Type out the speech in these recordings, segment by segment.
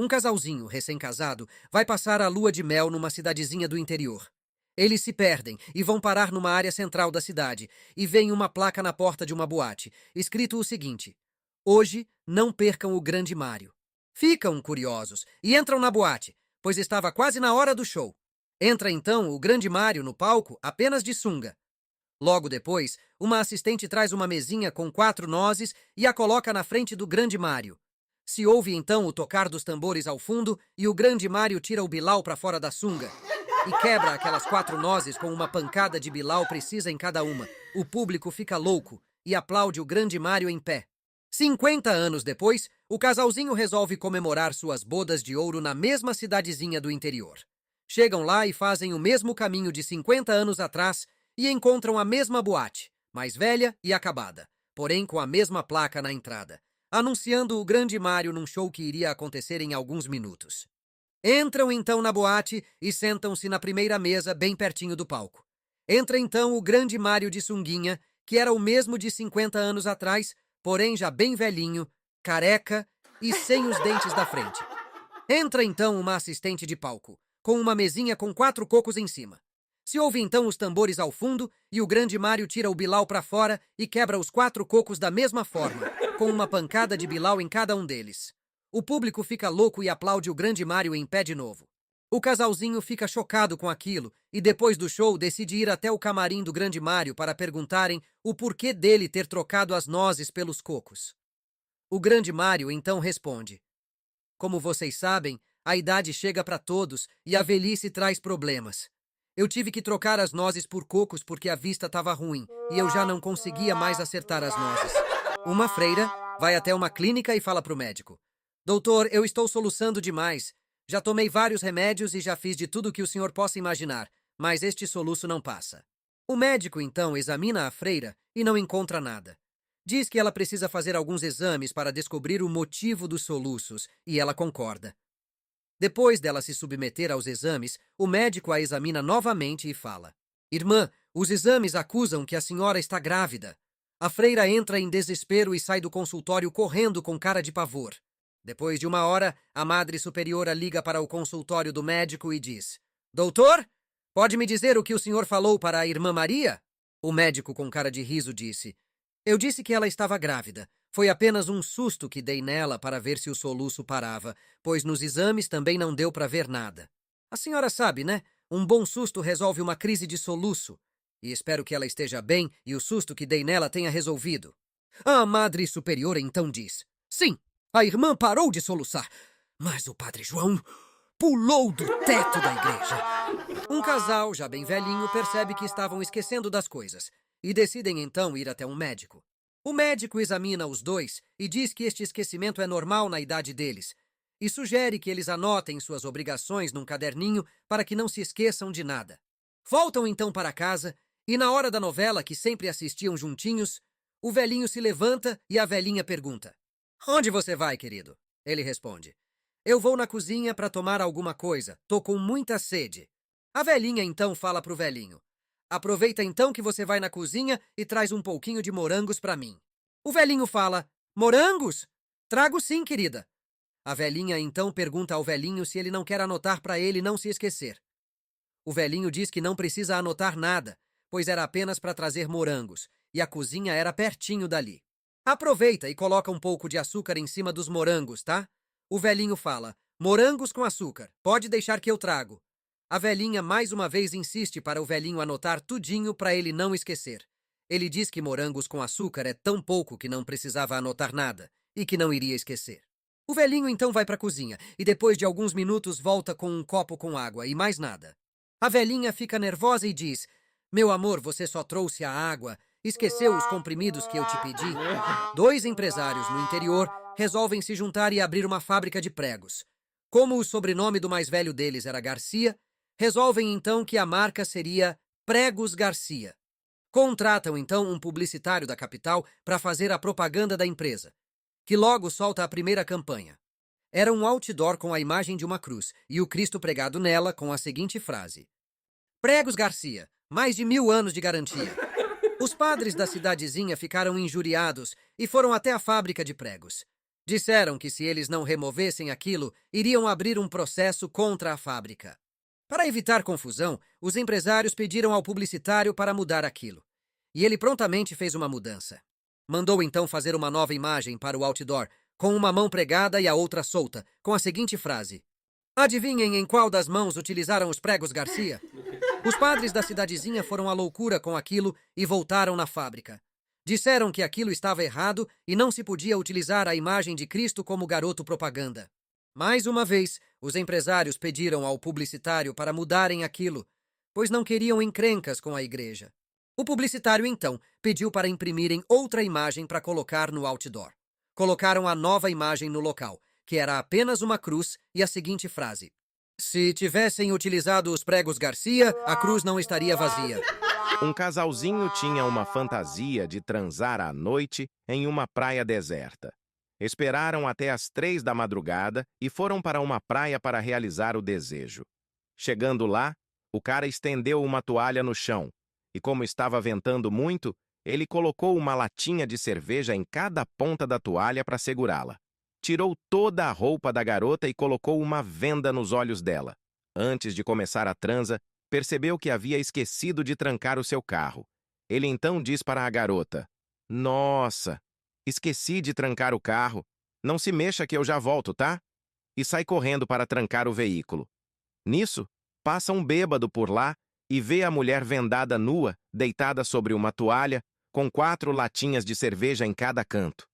Um casalzinho recém-casado vai passar a lua de mel numa cidadezinha do interior. Eles se perdem e vão parar numa área central da cidade e veem uma placa na porta de uma boate, escrito o seguinte: Hoje não percam o Grande Mário. Ficam curiosos e entram na boate, pois estava quase na hora do show. Entra então o Grande Mário no palco apenas de sunga. Logo depois, uma assistente traz uma mesinha com 4 nozes e a coloca na frente do Grande Mário. Se ouve então o tocar dos tambores ao fundo e o Grande Mário tira o bilau para fora da sunga e quebra aquelas 4 nozes com uma pancada de bilau precisa em cada uma. O público fica louco e aplaude o Grande Mário em pé. 50 anos depois, o casalzinho resolve comemorar suas bodas de ouro na mesma cidadezinha do interior. Chegam lá e fazem o mesmo caminho de 50 anos atrás e encontram a mesma boate, mais velha e acabada, porém com a mesma placa na entrada, anunciando o Grande Mário num show que iria acontecer em alguns minutos. Entram então na boate e sentam-se na primeira mesa, bem pertinho do palco. Entra então o Grande Mário de sunguinha, que era o mesmo de 50 anos atrás, porém já bem velhinho, careca e sem os dentes da frente. Entra então uma assistente de palco, com uma mesinha com 4 cocos em cima. Se ouve então os tambores ao fundo e o Grande Mário tira o bilau para fora e quebra os 4 cocos da mesma forma, com uma pancada de bilau em cada um deles. O público fica louco e aplaude o Grande Mário em pé de novo. O casalzinho fica chocado com aquilo e depois do show decide ir até o camarim do Grande Mário para perguntarem o porquê dele ter trocado as nozes pelos cocos. O Grande Mário então responde: Como vocês sabem, a idade chega para todos e a velhice traz problemas. Eu tive que trocar as nozes por cocos porque a vista estava ruim e eu já não conseguia mais acertar as nozes. Uma freira vai até uma clínica e fala para o médico: Doutor, eu estou soluçando demais. Já tomei vários remédios e já fiz de tudo que o senhor possa imaginar, mas este soluço não passa. O médico então examina a freira e não encontra nada. Diz que ela precisa fazer alguns exames para descobrir o motivo dos soluços e ela concorda. Depois dela se submeter aos exames, o médico a examina novamente e fala: Irmã, os exames acusam que a senhora está grávida. A freira entra em desespero e sai do consultório correndo com cara de pavor. Depois de 1 hora, a Madre Superiora liga para o consultório do médico e diz: Doutor, pode me dizer o que o senhor falou para a irmã Maria? O médico com cara de riso disse: Eu disse que ela estava grávida. Foi apenas um susto que dei nela para ver se o soluço parava, pois nos exames também não deu para ver nada. A senhora sabe, né? Um bom susto resolve uma crise de soluço. E espero que ela esteja bem e o susto que dei nela tenha resolvido. A Madre Superiora então diz: Sim, a irmã parou de soluçar, mas o Padre João pulou do teto da igreja. Um casal, já bem velhinho, percebe que estavam esquecendo das coisas e decidem então ir até um médico. O médico examina os dois e diz que este esquecimento é normal na idade deles e sugere que eles anotem suas obrigações num caderninho para que não se esqueçam de nada. Voltam então para casa e na hora da novela, que sempre assistiam juntinhos, o velhinho se levanta e a velhinha pergunta: Onde você vai, querido? Ele responde: Eu vou na cozinha para tomar alguma coisa. Tô com muita sede. A velhinha então fala pro velhinho: Aproveita então que você vai na cozinha e traz um pouquinho de morangos para mim. O velhinho fala: Morangos? Trago sim, querida. A velhinha então pergunta ao velhinho se ele não quer anotar para ele não se esquecer. O velhinho diz que não precisa anotar nada, pois era apenas para trazer morangos, e a cozinha era pertinho dali. Aproveita e coloca um pouco de açúcar em cima dos morangos, tá? O velhinho fala: Morangos com açúcar, pode deixar que eu trago. A velhinha mais uma vez insiste para o velhinho anotar tudinho para ele não esquecer. Ele diz que morangos com açúcar é tão pouco que não precisava anotar nada e que não iria esquecer. O velhinho então vai para a cozinha e depois de alguns minutos volta com um copo com água e mais nada. A velhinha fica nervosa e diz: Meu amor, você só trouxe a água. Esqueceu os comprimidos que eu te pedi? 2 empresários no interior resolvem se juntar e abrir uma fábrica de pregos. Como o sobrenome do mais velho deles era Garcia, resolvem então que a marca seria Pregos Garcia. Contratam então um publicitário da capital para fazer a propaganda da empresa, que logo solta a primeira campanha. Era um outdoor com a imagem de uma cruz e o Cristo pregado nela com a seguinte frase: Pregos Garcia, mais de 1000 anos de garantia. Os padres da cidadezinha ficaram injuriados e foram até a fábrica de pregos. Disseram que se eles não removessem aquilo, iriam abrir um processo contra a fábrica. Para evitar confusão, os empresários pediram ao publicitário para mudar aquilo. E ele prontamente fez uma mudança. Mandou então fazer uma nova imagem para o outdoor, com uma mão pregada e a outra solta, com a seguinte frase: adivinhem em qual das mãos utilizaram os pregos Garcia? Os padres da cidadezinha foram à loucura com aquilo e voltaram na fábrica. Disseram que aquilo estava errado e não se podia utilizar a imagem de Cristo como garoto propaganda. Mais uma vez, os empresários pediram ao publicitário para mudarem aquilo, pois não queriam encrencas com a igreja. O publicitário, então, pediu para imprimirem outra imagem para colocar no outdoor. Colocaram a nova imagem no local, que era apenas uma cruz e a seguinte frase: se tivessem utilizado os pregos Garcia, a cruz não estaria vazia. Um casalzinho tinha uma fantasia de transar à noite em uma praia deserta. Esperaram até as 3 da madrugada e foram para uma praia para realizar o desejo. Chegando lá, o cara estendeu uma toalha no chão e, como estava ventando muito, ele colocou uma latinha de cerveja em cada ponta da toalha para segurá-la. Tirou toda a roupa da garota e colocou uma venda nos olhos dela. Antes de começar a transa, percebeu que havia esquecido de trancar o seu carro. Ele então diz para a garota: nossa, esqueci de trancar o carro. Não se mexa que eu já volto, tá? E sai correndo para trancar o veículo. Nisso, passa um bêbado por lá e vê a mulher vendada nua, deitada sobre uma toalha, com 4 latinhas de cerveja em cada canto.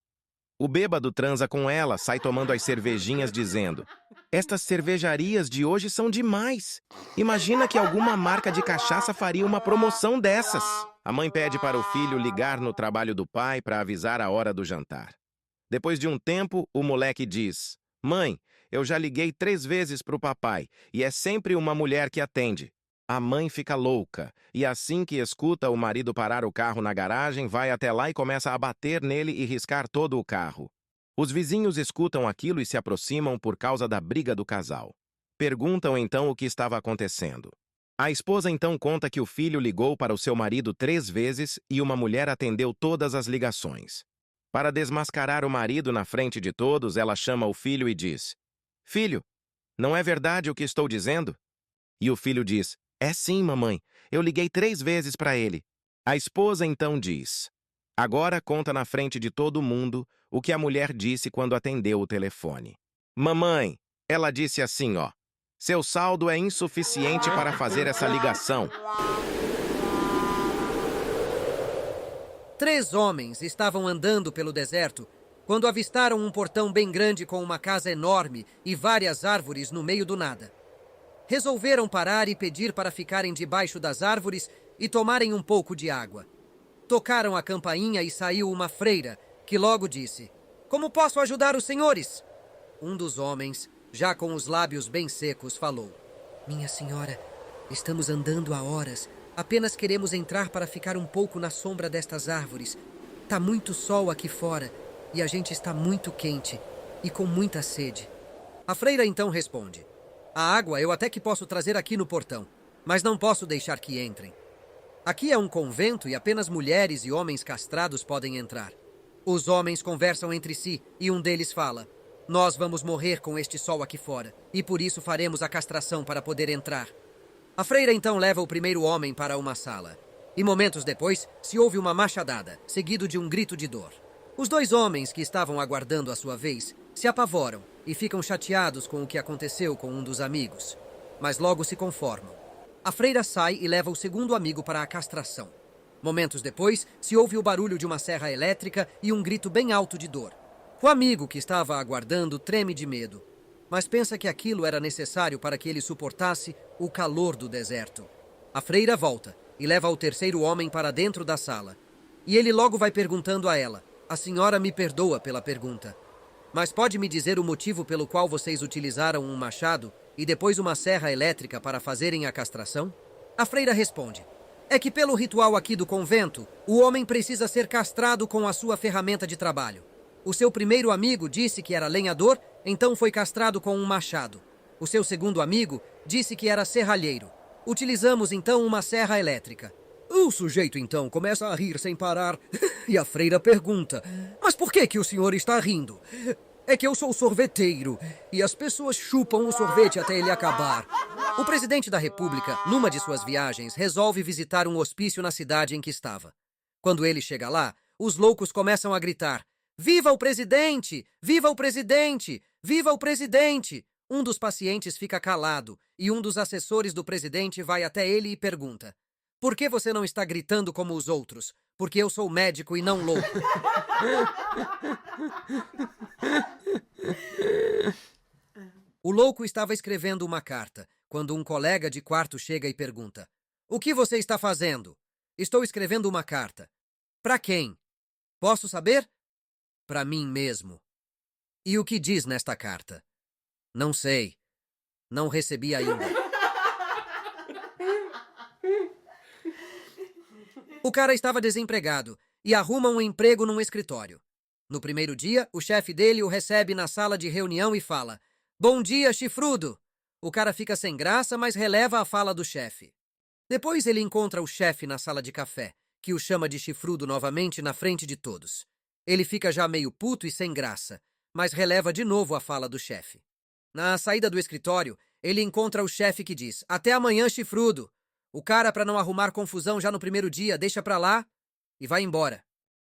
O bêbado transa com ela, sai tomando as cervejinhas dizendo: estas cervejarias de hoje são demais. Imagina que alguma marca de cachaça faria uma promoção dessas. A mãe pede para o filho ligar no trabalho do pai para avisar a hora do jantar. Depois de um tempo, o moleque diz: mãe, eu já liguei 3 vezes para o papai e é sempre uma mulher que atende. A mãe fica louca e assim que escuta o marido parar o carro na garagem, vai até lá e começa a bater nele e riscar todo o carro. Os vizinhos escutam aquilo e se aproximam por causa da briga do casal. Perguntam então o que estava acontecendo. A esposa então conta que o filho ligou para o seu marido 3 vezes e uma mulher atendeu todas as ligações. Para desmascarar o marido na frente de todos, ela chama o filho e diz: filho, não é verdade o que estou dizendo? E o filho diz: é sim, mamãe. Eu liguei 3 vezes para ele. A esposa então diz: agora conta na frente de todo mundo o que a mulher disse quando atendeu o telefone. Mamãe, ela disse assim, ó: seu saldo é insuficiente para fazer essa ligação. 3 homens estavam andando pelo deserto quando avistaram um portão bem grande com uma casa enorme e várias árvores no meio do nada. Resolveram parar e pedir para ficarem debaixo das árvores e tomarem um pouco de água. Tocaram a campainha e saiu uma freira, que logo disse: como posso ajudar os senhores? Um dos homens, já com os lábios bem secos, falou: minha senhora, estamos andando há horas. Apenas queremos entrar para ficar um pouco na sombra destas árvores. Tá muito sol aqui fora e a gente está muito quente e com muita sede. A freira então responde: a água eu até que posso trazer aqui no portão, mas não posso deixar que entrem. Aqui é um convento e apenas mulheres e homens castrados podem entrar. Os homens conversam entre si e um deles fala: nós vamos morrer com este sol aqui fora e por isso faremos a castração para poder entrar. A freira então leva o primeiro homem para uma sala. E momentos depois se ouve uma machadada, seguido de um grito de dor. Os 2 homens que estavam aguardando a sua vez se apavoram e ficam chateados com o que aconteceu com um dos amigos, mas logo se conformam. A freira sai e leva o segundo amigo para a castração. Momentos depois, se ouve o barulho de uma serra elétrica e um grito bem alto de dor. O amigo que estava aguardando treme de medo, mas pensa que aquilo era necessário para que ele suportasse o calor do deserto. A freira volta e leva o terceiro homem para dentro da sala. E ele logo vai perguntando a ela: a senhora me perdoa pela pergunta, mas pode me dizer o motivo pelo qual vocês utilizaram um machado e depois uma serra elétrica para fazerem a castração? A freira responde: é que pelo ritual aqui do convento, o homem precisa ser castrado com a sua ferramenta de trabalho. O seu primeiro amigo disse que era lenhador, então foi castrado com um machado. O seu segundo amigo disse que era serralheiro. Utilizamos então uma serra elétrica. O sujeito então começa a rir sem parar e a freira pergunta: mas por que o senhor está rindo? É que eu sou sorveteiro e as pessoas chupam o sorvete até ele acabar. O presidente da República, numa de suas viagens, resolve visitar um hospício na cidade em que estava. Quando ele chega lá, os loucos começam a gritar: Viva o presidente! Viva o presidente! Viva o presidente! Um dos pacientes fica calado e um dos assessores do presidente vai até ele e pergunta: Por que você não está gritando como os outros? Porque eu sou médico e não louco. O louco estava escrevendo uma carta, quando um colega de quarto chega e pergunta: O que você está fazendo? Estou escrevendo uma carta. Para quem? Posso saber? Para mim mesmo. E o que diz nesta carta? Não sei. Não recebi ainda. O cara estava desempregado e arruma um emprego num escritório. No primeiro dia, o chefe dele o recebe na sala de reunião e fala: Bom dia, chifrudo! O cara fica sem graça, mas releva a fala do chefe. Depois ele encontra o chefe na sala de café, que o chama de chifrudo novamente na frente de todos. Ele fica já meio puto e sem graça, mas releva de novo a fala do chefe. Na saída do escritório, ele encontra o chefe que diz: Até amanhã, chifrudo! O cara, para não arrumar confusão já no primeiro dia, deixa pra lá e vai embora.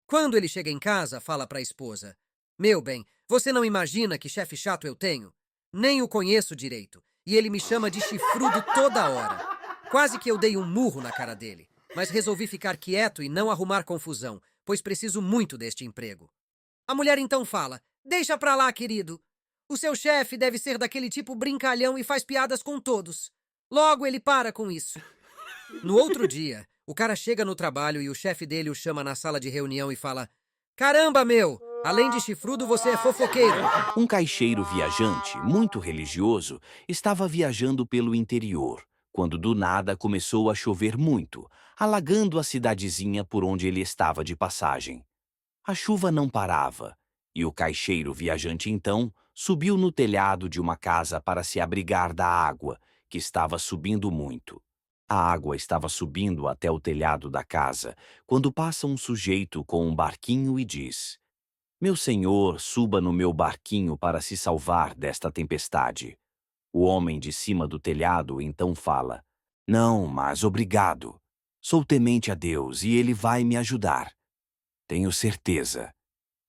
Quando ele chega em casa, fala pra esposa: Meu bem, você não imagina que chefe chato eu tenho? Nem o conheço direito, e ele me chama de chifrudo toda hora. Quase que eu dei um murro na cara dele, mas resolvi ficar quieto e não arrumar confusão, pois preciso muito deste emprego. A mulher então fala: Deixa pra lá, querido. O seu chefe deve ser daquele tipo brincalhão e faz piadas com todos. Logo ele para com isso. No outro dia, o cara chega no trabalho e o chefe dele o chama na sala de reunião e fala: Caramba, meu! Além de chifrudo, você é fofoqueiro. Um caixeiro viajante, muito religioso, estava viajando pelo interior, quando do nada começou a chover muito, alagando a cidadezinha por onde ele estava de passagem. A chuva não parava, e o caixeiro viajante então subiu no telhado de uma casa para se abrigar da água, que estava subindo muito. A água estava subindo até o telhado da casa, quando passa um sujeito com um barquinho e diz: Meu senhor, suba no meu barquinho para se salvar desta tempestade. O homem de cima do telhado então fala: Não, mas obrigado. Sou temente a Deus e ele vai me ajudar. Tenho certeza.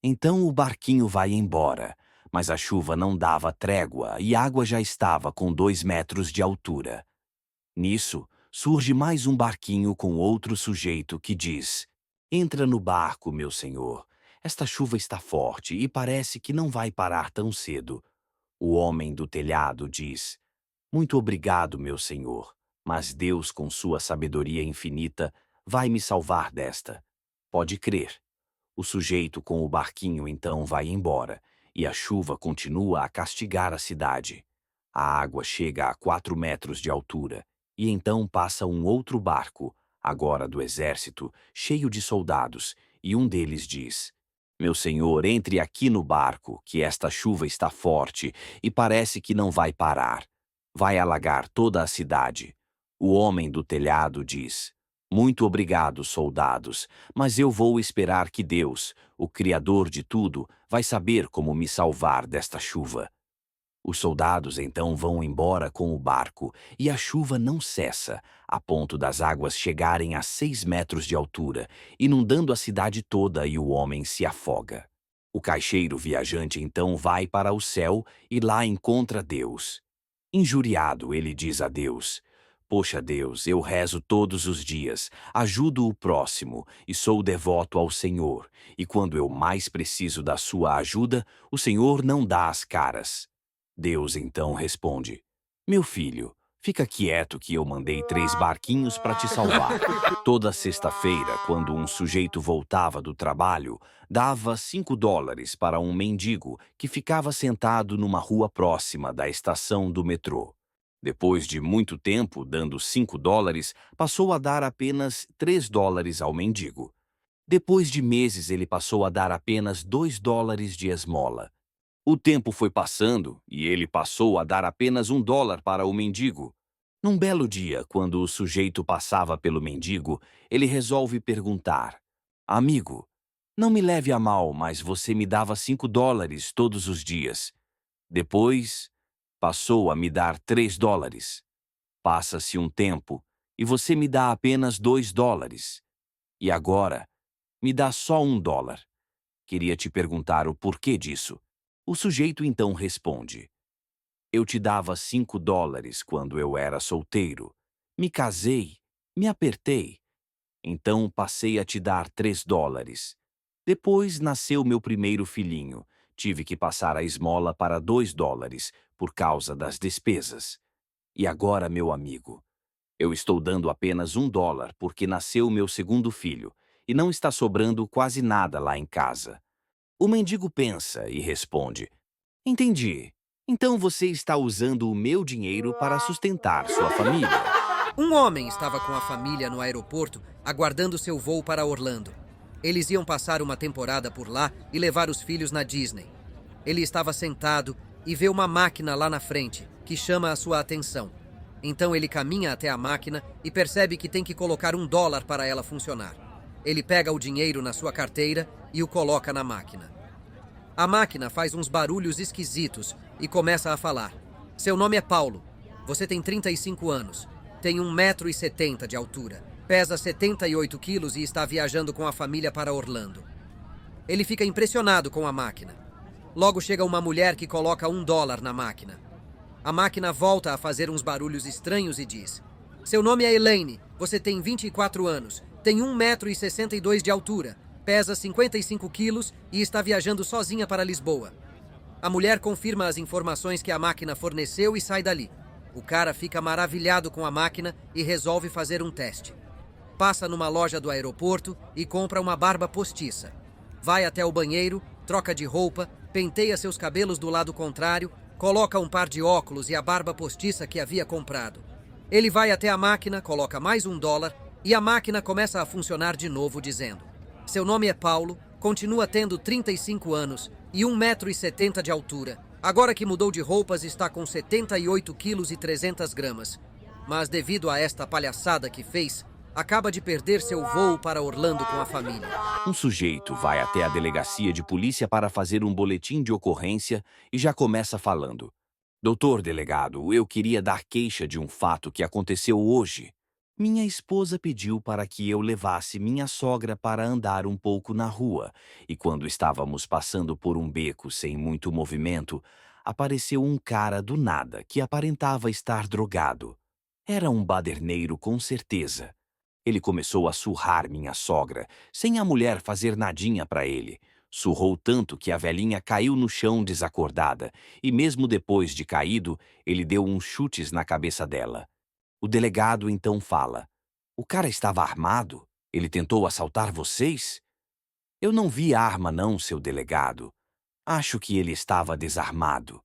Então o barquinho vai embora, mas a chuva não dava trégua e a água já estava com 2 metros de altura. Nisso, surge mais um barquinho com outro sujeito que diz: Entra no barco, meu senhor. Esta chuva está forte e parece que não vai parar tão cedo. O homem do telhado diz: Muito obrigado, meu senhor, mas Deus, com sua sabedoria infinita, vai me salvar desta. Pode crer. O sujeito com o barquinho então vai embora, e a chuva continua a castigar a cidade. A água chega a 4 metros de altura, e então passa um outro barco, agora do exército, cheio de soldados, e um deles diz: Meu senhor, entre aqui no barco, que esta chuva está forte e parece que não vai parar. Vai alagar toda a cidade. O homem do telhado diz: Muito obrigado, soldados, mas eu vou esperar que Deus, o Criador de tudo, vai saber como me salvar desta chuva. Os soldados então vão embora com o barco, e a chuva não cessa, a ponto das águas chegarem a 6 metros de altura, inundando a cidade toda e o homem se afoga. O caixeiro viajante então vai para o céu e lá encontra Deus. Injuriado, ele diz a Deus: Poxa Deus, eu rezo todos os dias, ajudo o próximo e sou devoto ao Senhor, e quando eu mais preciso da sua ajuda, o Senhor não dá as caras. Deus então responde: Meu filho, fica quieto que eu mandei 3 barquinhos para te salvar. Toda sexta-feira, quando um sujeito voltava do trabalho, dava $5 para um mendigo que ficava sentado numa rua próxima da estação do metrô. Depois de muito tempo dando $5, passou a dar apenas $3 ao mendigo. Depois de meses, ele passou a dar apenas $2 de esmola. O tempo foi passando e ele passou a dar apenas $1 para o mendigo. Num belo dia, quando o sujeito passava pelo mendigo, ele resolve perguntar: Amigo, Não me leve a mal, mas você me dava $5 todos os dias. Depois, passou a me dar $3. Passa-se um tempo e você me dá apenas $2. E agora, me dá só $1. Queria te perguntar o porquê disso. O sujeito então responde: eu te dava $5 quando eu era solteiro. Me casei, me apertei. Então passei a te dar $3. Depois nasceu meu primeiro filhinho. Tive que passar a esmola para $2 por causa das despesas. E agora, meu amigo, eu estou dando apenas $1 porque nasceu meu segundo filho e não está sobrando quase nada lá em casa. O mendigo pensa e responde: entendi. Então você está usando o meu dinheiro para sustentar sua família. Um homem estava com a família no aeroporto, aguardando seu voo para Orlando. Eles iam passar uma temporada por lá e levar os filhos na Disney. Ele estava sentado e vê uma máquina lá na frente, que chama a sua atenção. Então ele caminha até a máquina e percebe que tem que colocar $1 para ela funcionar. Ele pega o dinheiro na sua carteira e o coloca na máquina. A máquina faz uns barulhos esquisitos e começa a falar. Seu nome é Paulo. Você tem 35 anos. Tem 1,70 m de altura. Pesa 78 quilos e está viajando com a família para Orlando. Ele fica impressionado com a máquina. Logo chega uma mulher que coloca $1 na máquina. A máquina volta a fazer uns barulhos estranhos e diz: seu nome é Elaine. Você tem 24 anos. Tem 1,62 m de altura. Pesa 55 quilos e está viajando sozinha para Lisboa. A mulher confirma as informações que a máquina forneceu e sai dali. O cara fica maravilhado com a máquina e resolve fazer um teste. Passa numa loja do aeroporto e compra uma barba postiça. Vai até o banheiro, troca de roupa, penteia seus cabelos do lado contrário, coloca um par de óculos e a barba postiça que havia comprado. Ele vai até a máquina, coloca mais $1 e a máquina começa a funcionar de novo, dizendo: seu nome é Paulo, continua tendo 35 anos e 1,70 m de altura. Agora que mudou de roupas, está com 78 quilos e 300 gramas. Mas devido a esta palhaçada que fez, acaba de perder seu voo para Orlando com a família. Um sujeito vai até a delegacia de polícia para fazer um boletim de ocorrência e já começa falando: doutor delegado, eu queria dar queixa de um fato que aconteceu hoje. Minha esposa pediu para que eu levasse minha sogra para andar um pouco na rua, e quando estávamos passando por um beco sem muito movimento, apareceu um cara do nada que aparentava estar drogado. Era um baderneiro com certeza. Ele começou a surrar minha sogra, sem a mulher fazer nadinha para ele. Surrou tanto que a velhinha caiu no chão desacordada, e mesmo depois de caído, ele deu uns chutes na cabeça dela. O delegado então fala: o cara estava armado? Ele tentou assaltar vocês? Eu não vi arma não, seu delegado. Acho que ele estava desarmado.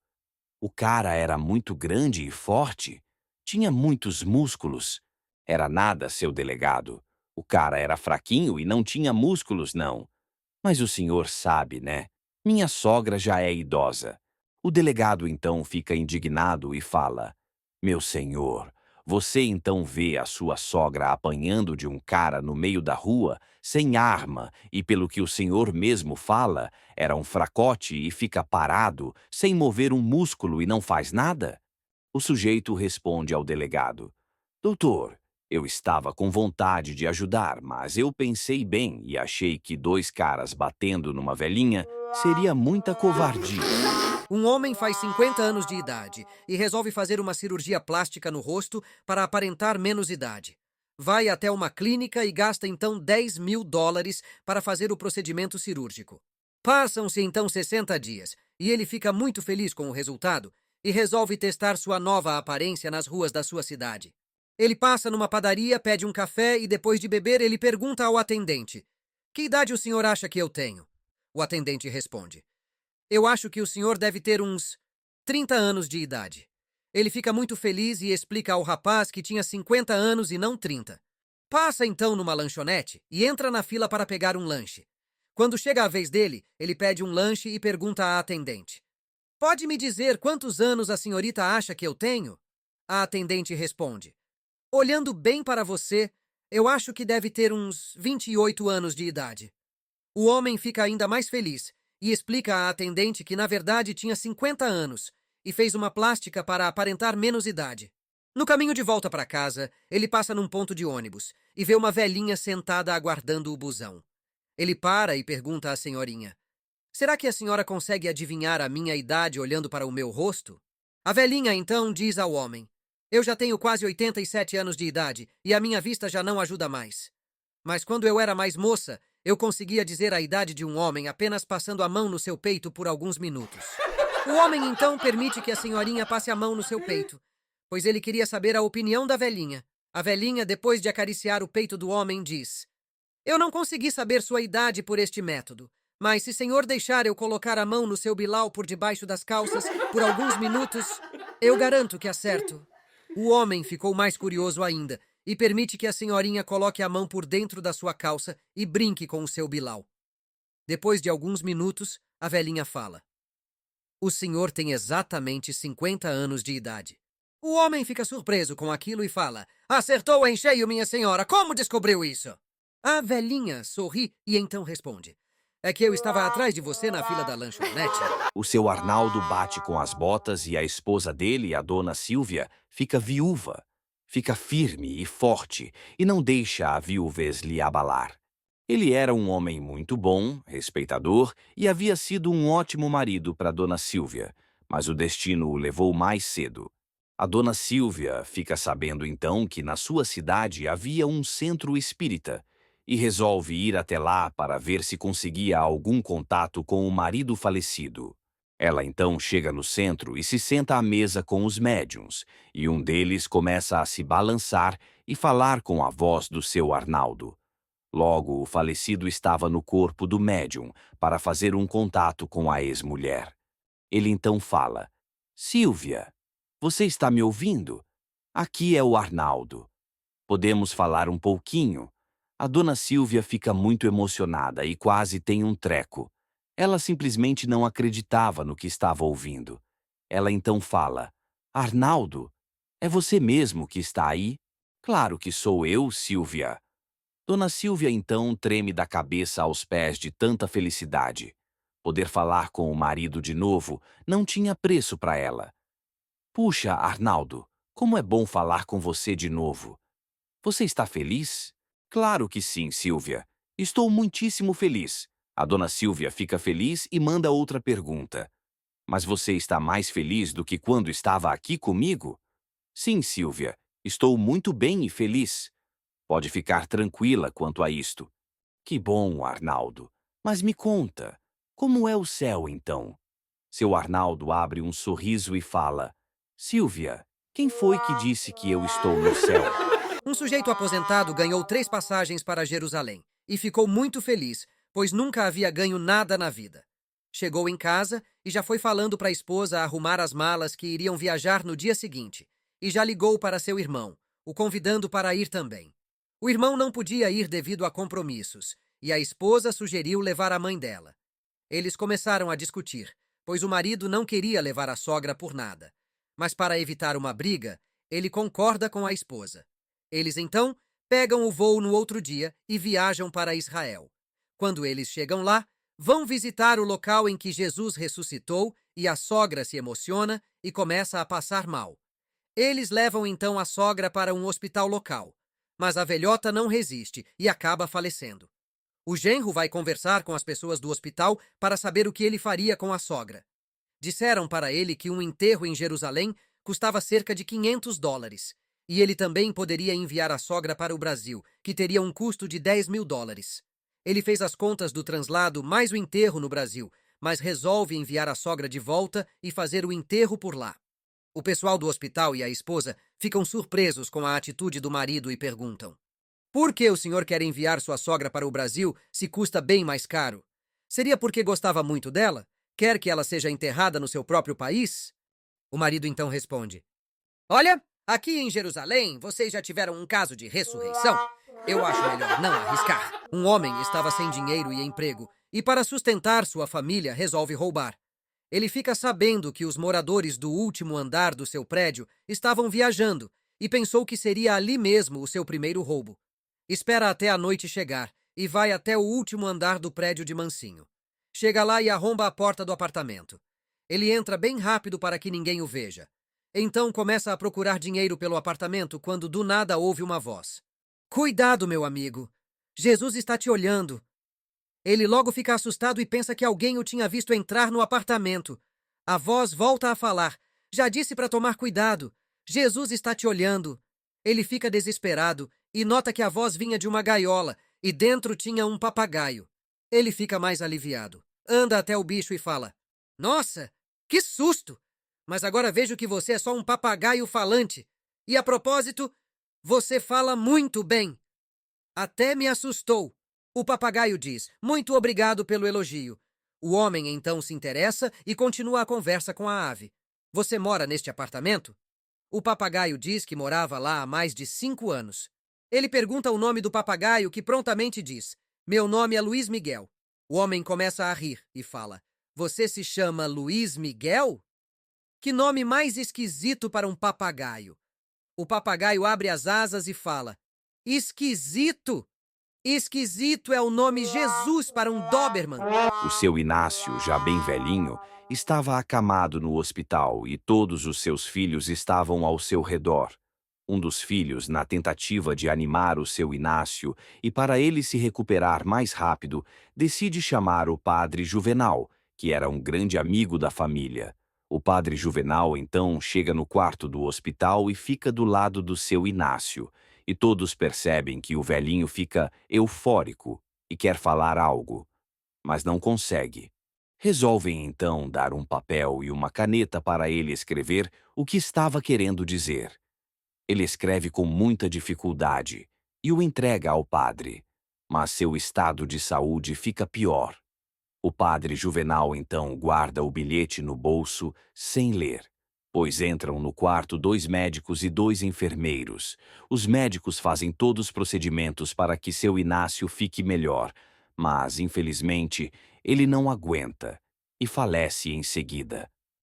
O cara era muito grande e forte. Tinha muitos músculos. Era nada, seu delegado. O cara era fraquinho e não tinha músculos, não. Mas o senhor sabe, né? Minha sogra já é idosa. O delegado então fica indignado e fala: meu senhor, você então vê a sua sogra apanhando de um cara no meio da rua, sem arma, e pelo que o senhor mesmo fala, era um fracote e fica parado, sem mover um músculo e não faz nada? O sujeito responde ao delegado: doutor, eu estava com vontade de ajudar, mas eu pensei bem e achei que 2 caras batendo numa velhinha seria muita covardia. Um homem faz 50 anos de idade e resolve fazer uma cirurgia plástica no rosto para aparentar menos idade. Vai até uma clínica e gasta então $10.000 para fazer o procedimento cirúrgico. Passam-se então 60 dias e ele fica muito feliz com o resultado e resolve testar sua nova aparência nas ruas da sua cidade. Ele passa numa padaria, pede um café e depois de beber ele pergunta ao atendente: que idade o senhor acha que eu tenho? O atendente responde: eu acho que o senhor deve ter uns 30 anos de idade. Ele fica muito feliz e explica ao rapaz que tinha 50 anos e não 30. Passa então numa lanchonete e entra na fila para pegar um lanche. Quando chega a vez dele, ele pede um lanche e pergunta à atendente: pode me dizer quantos anos a senhorita acha que eu tenho? A atendente responde: olhando bem para você, eu acho que deve ter uns 28 anos de idade. O homem fica ainda mais feliz e explica à atendente que na verdade tinha 50 anos e fez uma plástica para aparentar menos idade. No caminho de volta para casa, ele passa num ponto de ônibus e vê uma velhinha sentada aguardando o busão. Ele para e pergunta à senhorinha: será que a senhora consegue adivinhar a minha idade olhando para o meu rosto? A velhinha então diz ao homem: eu já tenho quase 87 anos de idade e a minha vista já não ajuda mais. Mas quando eu era mais moça, eu conseguia dizer a idade de um homem apenas passando a mão no seu peito por alguns minutos. O homem então permite que a senhorinha passe a mão no seu peito, pois ele queria saber a opinião da velhinha. A velhinha, depois de acariciar o peito do homem, diz: eu não consegui saber sua idade por este método, mas se senhor deixar eu colocar a mão no seu bilau por debaixo das calças por alguns minutos, eu garanto que acerto. O homem ficou mais curioso ainda e permite que a senhorinha coloque a mão por dentro da sua calça e brinque com o seu bilau. Depois de alguns minutos, a velhinha fala: o senhor tem exatamente 50 anos de idade. O homem fica surpreso com aquilo e fala: acertou em cheio, minha senhora, como descobriu isso? A velhinha sorri e então responde: é que eu estava atrás de você na fila da lanchonete. O seu Arnaldo bate com as botas e a esposa dele, a dona Silvia, fica viúva. Fica firme e forte e não deixa a viuvez lhe abalar. Ele era um homem muito bom, respeitador e havia sido um ótimo marido para dona Silvia, mas o destino o levou mais cedo. A dona Silvia fica sabendo então que na sua cidade havia um centro espírita e resolve ir até lá para ver se conseguia algum contato com o marido falecido. Ela então chega no centro e se senta à mesa com os médiuns, e um deles começa a se balançar e falar com a voz do seu Arnaldo. Logo, o falecido estava no corpo do médium para fazer um contato com a ex-mulher. Ele então fala: Silvia, você está me ouvindo? Aqui é o Arnaldo. Podemos falar um pouquinho? A dona Silvia fica muito emocionada e quase tem um treco. Ela simplesmente não acreditava no que estava ouvindo. Ela então fala: Arnaldo, é você mesmo que está aí? Claro que sou eu, Silvia. Dona Silvia então treme da cabeça aos pés de tanta felicidade. Poder falar com o marido de novo não tinha preço para ela. Puxa, Arnaldo, como é bom falar com você de novo. Você está feliz? Claro que sim, Silvia. Estou muitíssimo feliz. A dona Silvia fica feliz e manda outra pergunta. Mas você está mais feliz do que quando estava aqui comigo? Sim, Silvia. Estou muito bem e feliz. Pode ficar tranquila quanto a isto. Que bom, Arnaldo. Mas me conta, como é o céu então? Seu Arnaldo abre um sorriso e fala: Silvia, quem foi que disse que eu estou no céu? Um sujeito aposentado ganhou 3 passagens para Jerusalém e ficou muito feliz, pois nunca havia ganho nada na vida. Chegou em casa e já foi falando para a esposa arrumar as malas que iriam viajar no dia seguinte, e já ligou para seu irmão, o convidando para ir também. O irmão não podia ir devido a compromissos, e a esposa sugeriu levar a mãe dela. Eles começaram a discutir, pois o marido não queria levar a sogra por nada. Mas para evitar uma briga, ele concorda com a esposa. Eles então pegam o voo no outro dia e viajam para Israel. Quando eles chegam lá, vão visitar o local em que Jesus ressuscitou e a sogra se emociona e começa a passar mal. Eles levam então a sogra para um hospital local, mas a velhota não resiste e acaba falecendo. O genro vai conversar com as pessoas do hospital para saber o que ele faria com a sogra. Disseram para ele que um enterro em Jerusalém custava cerca de $500, e ele também poderia enviar a sogra para o Brasil, que teria um custo de $10.000. Ele fez as contas do translado mais o enterro no Brasil, mas resolve enviar a sogra de volta e fazer o enterro por lá. O pessoal do hospital e a esposa ficam surpresos com a atitude do marido e perguntam: por que o senhor quer enviar sua sogra para o Brasil se custa bem mais caro? Seria porque gostava muito dela? Quer que ela seja enterrada no seu próprio país? O marido então responde: olha, aqui em Jerusalém vocês já tiveram um caso de ressurreição. Eu acho melhor não arriscar. Um homem estava sem dinheiro e emprego, e para sustentar sua família resolve roubar. Ele fica sabendo que os moradores do último andar do seu prédio estavam viajando e pensou que seria ali mesmo o seu primeiro roubo. Espera até a noite chegar e vai até o último andar do prédio de mansinho. Chega lá e arromba a porta do apartamento. Ele entra bem rápido para que ninguém o veja. Então começa a procurar dinheiro pelo apartamento quando do nada ouve uma voz. Cuidado, meu amigo! Jesus está te olhando! Ele logo fica assustado e pensa que alguém o tinha visto entrar no apartamento. A voz volta a falar. Já disse para tomar cuidado. Jesus está te olhando. Ele fica desesperado e nota que a voz vinha de uma gaiola e dentro tinha um papagaio. Ele fica mais aliviado. Anda até o bicho e fala: Nossa, que susto! Mas agora vejo que você é só um papagaio falante. E a propósito, você fala muito bem. Até me assustou. O papagaio diz: Muito obrigado pelo elogio. O homem então se interessa e continua a conversa com a ave. Você mora neste apartamento? O papagaio diz que morava lá há mais de 5 anos. Ele pergunta o nome do papagaio, que prontamente diz: Meu nome é Luiz Miguel. O homem começa a rir e fala: Você se chama Luiz Miguel? Que nome mais esquisito para um papagaio. O papagaio abre as asas e fala: Esquisito? Esquisito é o nome Jesus para um Doberman. O seu Inácio, já bem velhinho, estava acamado no hospital e todos os seus filhos estavam ao seu redor. Um dos filhos, na tentativa de animar o seu Inácio e para ele se recuperar mais rápido, decide chamar o padre Juvenal, que era um grande amigo da família. O padre Juvenal então chega no quarto do hospital e fica do lado do seu Inácio, e todos percebem que o velhinho fica eufórico e quer falar algo, mas não consegue. Resolvem então dar um papel e uma caneta para ele escrever o que estava querendo dizer. Ele escreve com muita dificuldade e o entrega ao padre, mas seu estado de saúde fica pior. O padre Juvenal então guarda o bilhete no bolso sem ler, pois entram no quarto 2 médicos e 2 enfermeiros. Os médicos fazem todos os procedimentos para que seu Inácio fique melhor, mas, infelizmente, ele não aguenta e falece em seguida.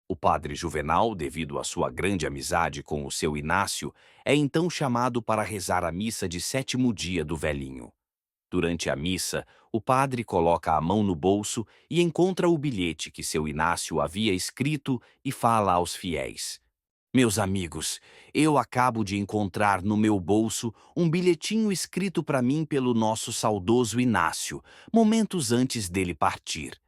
O padre Juvenal, devido à sua grande amizade com o seu Inácio, é então chamado para rezar a missa de 7º dia do velhinho. Durante a missa, o padre coloca a mão no bolso e encontra o bilhete que seu Inácio havia escrito e fala aos fiéis: Meus amigos, eu acabo de encontrar no meu bolso um bilhetinho escrito para mim pelo nosso saudoso Inácio, momentos antes dele partir.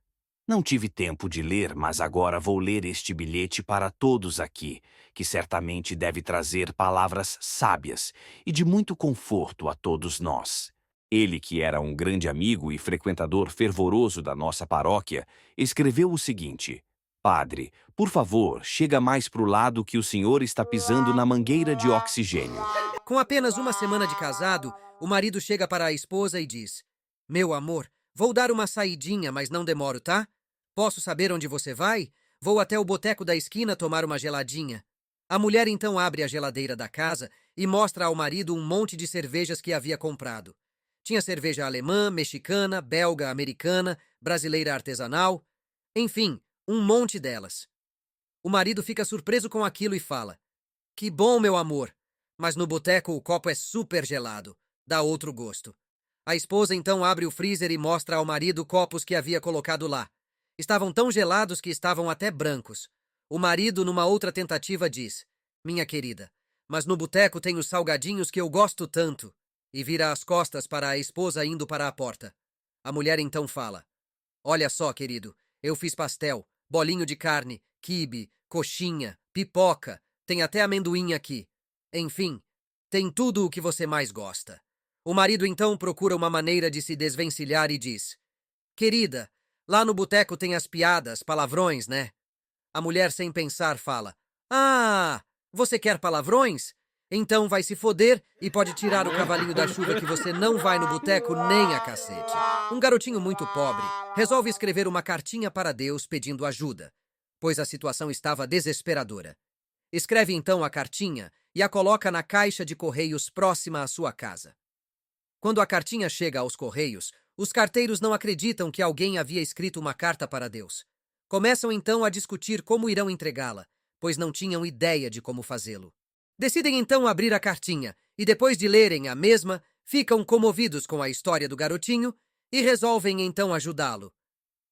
Não tive tempo de ler, mas agora vou ler este bilhete para todos aqui, que certamente deve trazer palavras sábias e de muito conforto a todos nós. Ele, que era um grande amigo e frequentador fervoroso da nossa paróquia, escreveu o seguinte: Padre, por favor, chega mais pro lado que o senhor está pisando na mangueira de oxigênio. Com apenas uma semana de casado, o marido chega para a esposa e diz: Meu amor, vou dar uma saidinha, mas não demoro, tá? Posso saber onde você vai? Vou até o boteco da esquina tomar uma geladinha. A mulher então abre a geladeira da casa e mostra ao marido um monte de cervejas que havia comprado. Tinha cerveja alemã, mexicana, belga, americana, brasileira artesanal, enfim, um monte delas. O marido fica surpreso com aquilo e fala: Que bom, meu amor, mas no boteco o copo é super gelado, dá outro gosto. A esposa então abre o freezer e mostra ao marido copos que havia colocado lá. Estavam tão gelados que estavam até brancos. O marido, numa outra tentativa, diz: Minha querida, mas no boteco tem os salgadinhos que eu gosto tanto. E vira as costas para a esposa indo para a porta. A mulher então fala: Olha só, querido, eu fiz pastel, bolinho de carne, quibe, coxinha, pipoca, tem até amendoim aqui. Enfim, tem tudo o que você mais gosta. O marido então procura uma maneira de se desvencilhar e diz: Querida, lá no boteco tem as piadas, palavrões, né? A mulher, sem pensar, fala: Ah, você quer palavrões? Então vai se foder e pode tirar o cavalinho da chuva que você não vai no boteco nem a cacete. Um garotinho muito pobre resolve escrever uma cartinha para Deus pedindo ajuda, pois a situação estava desesperadora. Escreve então a cartinha e a coloca na caixa de correios próxima à sua casa. Quando a cartinha chega aos correios, os carteiros não acreditam que alguém havia escrito uma carta para Deus. Começam então a discutir como irão entregá-la, pois não tinham ideia de como fazê-lo. Decidem então abrir a cartinha e, depois de lerem a mesma, ficam comovidos com a história do garotinho e resolvem então ajudá-lo.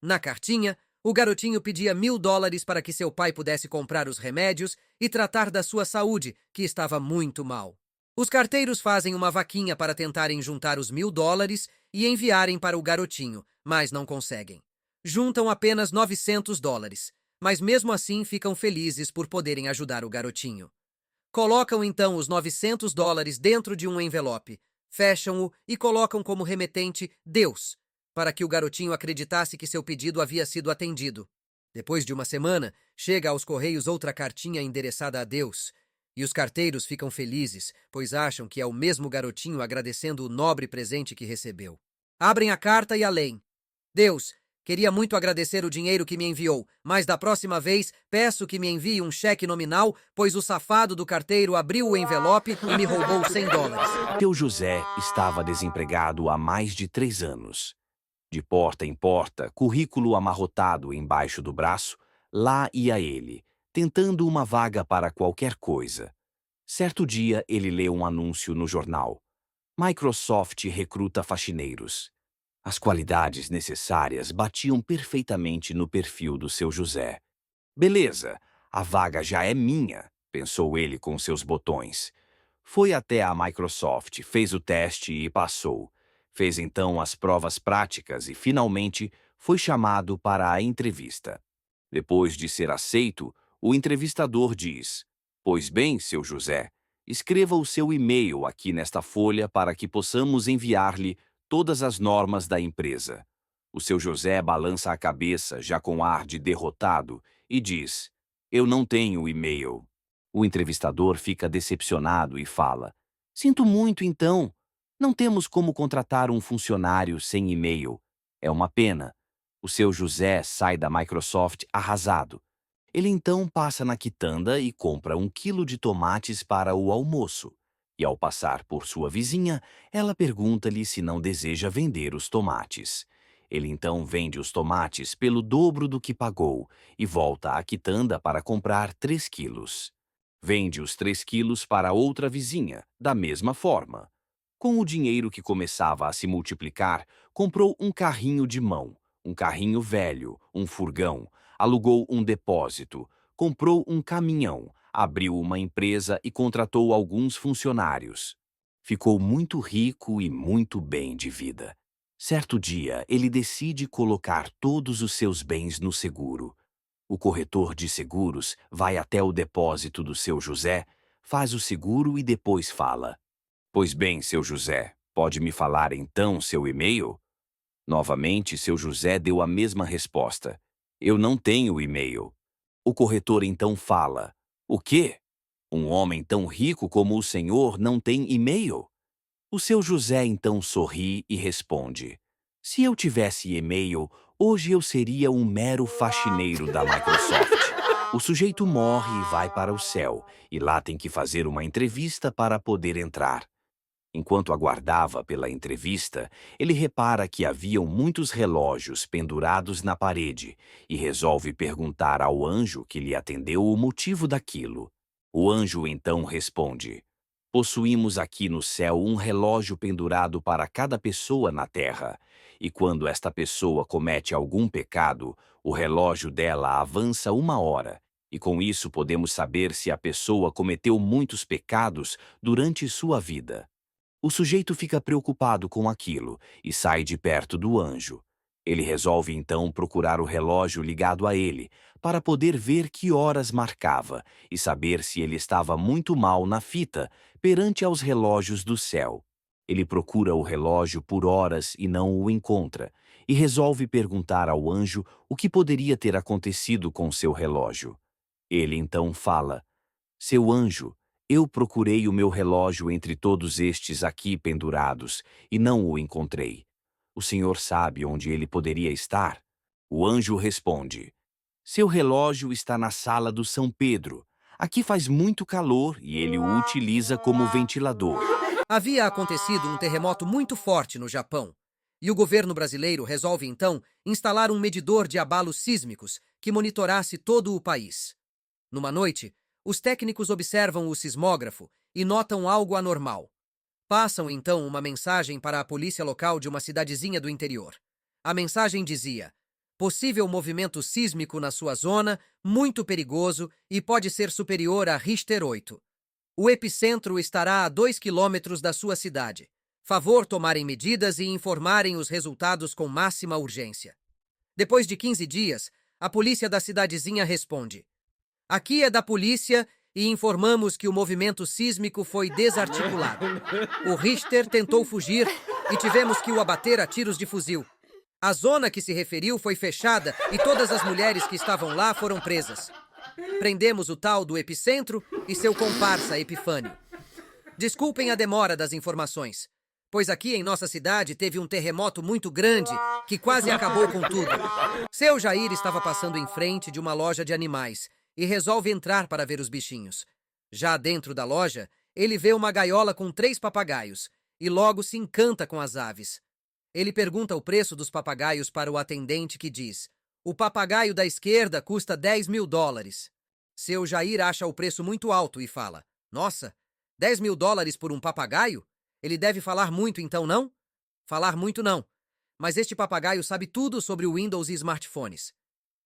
Na cartinha, o garotinho pedia $1.000 para que seu pai pudesse comprar os remédios e tratar da sua saúde, que estava muito mal. Os carteiros fazem uma vaquinha para tentarem juntar os $1.000 e enviarem para o garotinho, mas não conseguem. Juntam apenas $900, mas mesmo assim ficam felizes por poderem ajudar o garotinho. Colocam então os $900 dentro de um envelope, fecham-o e colocam como remetente Deus, para que o garotinho acreditasse que seu pedido havia sido atendido. Depois de uma semana, chega aos correios outra cartinha endereçada a Deus, e os carteiros ficam felizes, pois acham que é o mesmo garotinho agradecendo o nobre presente que recebeu. Abrem a carta e além. Deus, queria muito agradecer o dinheiro que me enviou, mas da próxima vez peço que me envie um cheque nominal, pois o safado do carteiro abriu o envelope e me roubou $100. Seu José estava desempregado há mais de 3 anos. De porta em porta, currículo amarrotado embaixo do braço, lá ia ele, tentando uma vaga para qualquer coisa. Certo dia, ele leu um anúncio no jornal. Microsoft recruta faxineiros. As qualidades necessárias batiam perfeitamente no perfil do seu José. Beleza, a vaga já é minha, pensou ele com seus botões. Foi até a Microsoft, fez o teste e passou. Fez então as provas práticas e, finalmente, foi chamado para a entrevista. Depois de ser aceito, o entrevistador diz: Pois bem, seu José, escreva o seu e-mail aqui nesta folha para que possamos enviar-lhe todas as normas da empresa. O seu José balança a cabeça, já com ar de derrotado, e diz: Eu não tenho e-mail. O entrevistador fica decepcionado e fala: Sinto muito, então. Não temos como contratar um funcionário sem e-mail. É uma pena. O seu José sai da Microsoft arrasado. Ele então passa na quitanda e compra 1 quilo de tomates para o almoço. E ao passar por sua vizinha, ela pergunta-lhe se não deseja vender os tomates. Ele então vende os tomates pelo dobro do que pagou e volta à quitanda para comprar 3 quilos. Vende os 3 quilos para outra vizinha, da mesma forma. Com o dinheiro que começava a se multiplicar, comprou um carrinho de mão, um carrinho velho, um furgão, alugou um depósito, comprou um caminhão, abriu uma empresa e contratou alguns funcionários. Ficou muito rico e muito bem de vida. Certo dia, ele decide colocar todos os seus bens no seguro. O corretor de seguros vai até o depósito do seu José, faz o seguro e depois fala: Pois bem, seu José, pode me falar então seu e-mail? Novamente, seu José deu a mesma resposta: Eu não tenho e-mail. O corretor então fala: O quê? Um homem tão rico como o senhor não tem e-mail? O seu José então sorri e responde: Se eu tivesse e-mail, hoje eu seria um mero faxineiro da Microsoft. O sujeito morre e vai para o céu, e lá tem que fazer uma entrevista para poder entrar. Enquanto aguardava pela entrevista, ele repara que haviam muitos relógios pendurados na parede e resolve perguntar ao anjo que lhe atendeu o motivo daquilo. O anjo então responde: Possuímos aqui no céu um relógio pendurado para cada pessoa na terra, e quando esta pessoa comete algum pecado, o relógio dela avança 1 hora, e com isso podemos saber se a pessoa cometeu muitos pecados durante sua vida. O sujeito fica preocupado com aquilo e sai de perto do anjo. Ele resolve então procurar o relógio ligado a ele, para poder ver que horas marcava e saber se ele estava muito mal na fita perante aos relógios do céu. Ele procura o relógio por horas e não o encontra, e resolve perguntar ao anjo o que poderia ter acontecido com seu relógio. Ele então fala: Seu anjo, eu procurei o meu relógio entre todos estes aqui pendurados e não o encontrei. O senhor sabe onde ele poderia estar? O anjo responde: Seu relógio está na sala do São Pedro. Aqui faz muito calor e ele o utiliza como ventilador. Havia acontecido um terremoto muito forte no Japão, e o governo brasileiro resolve então instalar um medidor de abalos sísmicos que monitorasse todo o país. Numa noite, os técnicos observam o sismógrafo e notam algo anormal. Passam então uma mensagem para a polícia local de uma cidadezinha do interior. A mensagem dizia: possível movimento sísmico na sua zona, muito perigoso e pode ser superior a Richter 8. O epicentro estará a 2 quilômetros da sua cidade. Favor tomarem medidas e informarem os resultados com máxima urgência. Depois de 15 dias, a polícia da cidadezinha responde: aqui é da polícia e informamos que o movimento sísmico foi desarticulado. O Richter tentou fugir e tivemos que o abater a tiros de fuzil. A zona que se referiu foi fechada e todas as mulheres que estavam lá foram presas. Prendemos o tal do epicentro e seu comparsa Epifânio. Desculpem a demora das informações, pois aqui em nossa cidade teve um terremoto muito grande que quase acabou com tudo. Seu Jair estava passando em frente de uma loja de animais e resolve entrar para ver os bichinhos. Já dentro da loja, ele vê uma gaiola com 3 papagaios e logo se encanta com as aves. Ele pergunta o preço dos papagaios para o atendente, que diz: o papagaio da esquerda custa $10.000. Seu Jair acha o preço muito alto e fala: nossa, $10.000 por um papagaio? Ele deve falar muito então, não? Falar muito não. Mas este papagaio sabe tudo sobre o Windows e smartphones.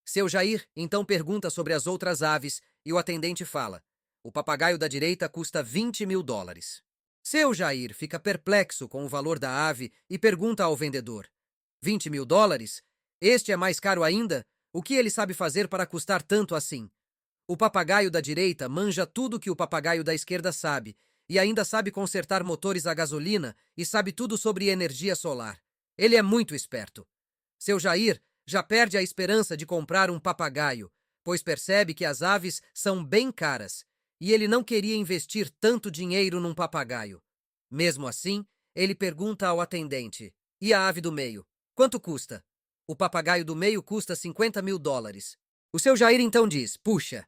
Seu Jair então pergunta sobre as outras aves e o atendente fala: o papagaio da direita custa $20.000. Seu Jair fica perplexo com o valor da ave e pergunta ao vendedor: $20.000? Este é mais caro ainda? O que ele sabe fazer para custar tanto assim? O papagaio da direita manja tudo que o papagaio da esquerda sabe e ainda sabe consertar motores a gasolina e sabe tudo sobre energia solar. Ele é muito esperto. Seu Jair já perde a esperança de comprar um papagaio, pois percebe que as aves são bem caras e ele não queria investir tanto dinheiro num papagaio. Mesmo assim, ele pergunta ao atendente: e a ave do meio? Quanto custa? O papagaio do meio custa $50.000. O seu Jair então diz: puxa,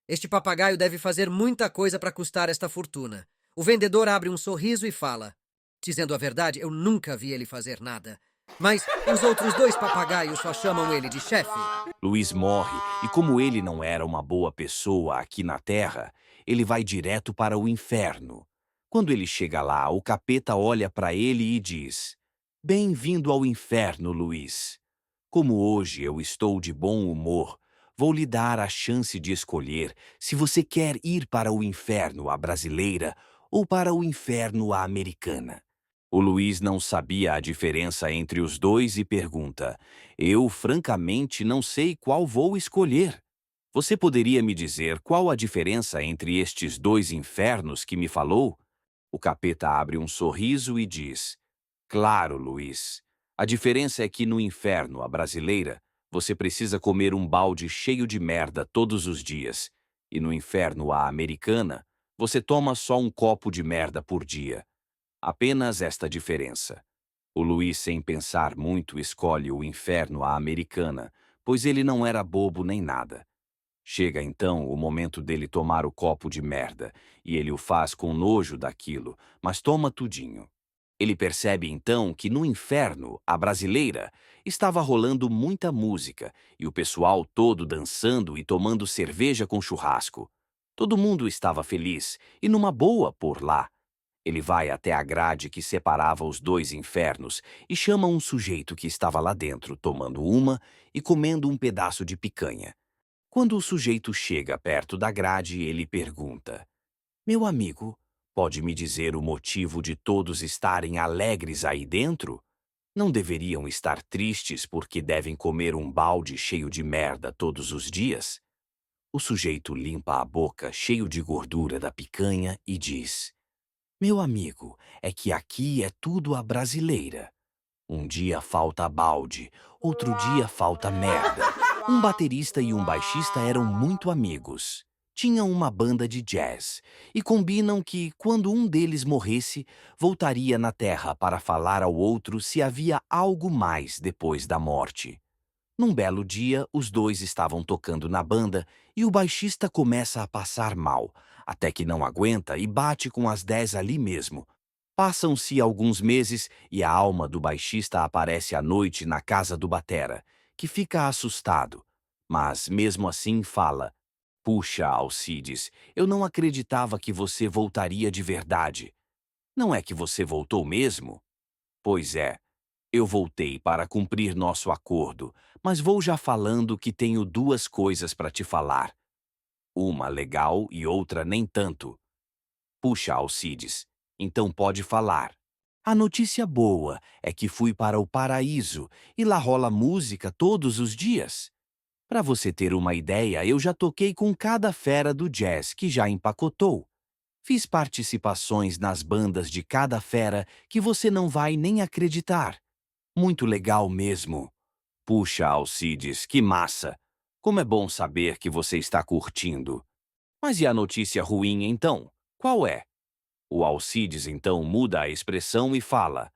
este papagaio deve fazer muita coisa para custar esta fortuna. O vendedor abre um sorriso e fala: dizendo a verdade, eu nunca vi ele fazer nada. Mas os outros 2 papagaios só chamam ele de chefe. Luiz morre e, como ele não era uma boa pessoa aqui na Terra, ele vai direto para o inferno. Quando ele chega lá, o capeta olha para ele e diz: bem-vindo ao inferno, Luiz. Como hoje eu estou de bom humor, vou lhe dar a chance de escolher se você quer ir para o inferno à brasileira ou para o inferno à americana. O Luiz não sabia a diferença entre os dois e pergunta: eu, francamente, não sei qual vou escolher. Você poderia me dizer qual a diferença entre estes 2 infernos que me falou? O capeta abre um sorriso e diz: claro, Luiz. A diferença é que no inferno, a brasileira, você precisa comer um balde cheio de merda todos os dias. E no inferno, a americana, você toma só um copo de merda por dia. Apenas esta diferença. O Luiz, sem pensar muito, escolhe o inferno à americana, pois ele não era bobo nem nada. Chega então o momento dele tomar o copo de merda, e ele o faz com nojo daquilo, mas toma tudinho. Ele percebe então que no inferno, a brasileira, estava rolando muita música e o pessoal todo dançando e tomando cerveja com churrasco. Todo mundo estava feliz e numa boa por lá. Ele vai até a grade que separava os 2 infernos e chama um sujeito que estava lá dentro tomando uma e comendo um pedaço de picanha. Quando o sujeito chega perto da grade, ele pergunta: meu amigo, pode me dizer o motivo de todos estarem alegres aí dentro? Não deveriam estar tristes porque devem comer um balde cheio de merda todos os dias? O sujeito limpa a boca cheio de gordura da picanha e diz: meu amigo, é que aqui é tudo a brasileira. Um dia falta balde, outro dia falta merda. Um baterista e um baixista eram muito amigos. Tinham uma banda de jazz e combinam que, quando um deles morresse, voltaria na Terra para falar ao outro se havia algo mais depois da morte. Num belo dia, os 2 estavam tocando na banda e o baixista começa a passar mal, até que não aguenta e bate com as 10 ali mesmo. Passam-se alguns meses e a alma do baixista aparece à noite na casa do batera, que fica assustado, mas mesmo assim fala: puxa, Alcides, eu não acreditava que você voltaria de verdade. Não é que você voltou mesmo? Pois é, eu voltei para cumprir nosso acordo, mas vou já falando que tenho duas coisas para te falar. Uma legal e outra nem tanto. Puxa, Alcides, então pode falar. A notícia boa é que fui para o paraíso e lá rola música todos os dias. Para você ter uma ideia, eu já toquei com cada fera do jazz que já empacotou. Fiz participações nas bandas de cada fera que você não vai nem acreditar. Muito legal mesmo. Puxa, Alcides, que massa! Como é bom saber que você está curtindo. Mas e a notícia ruim, então? Qual é? O Alcides, então, muda a expressão e fala: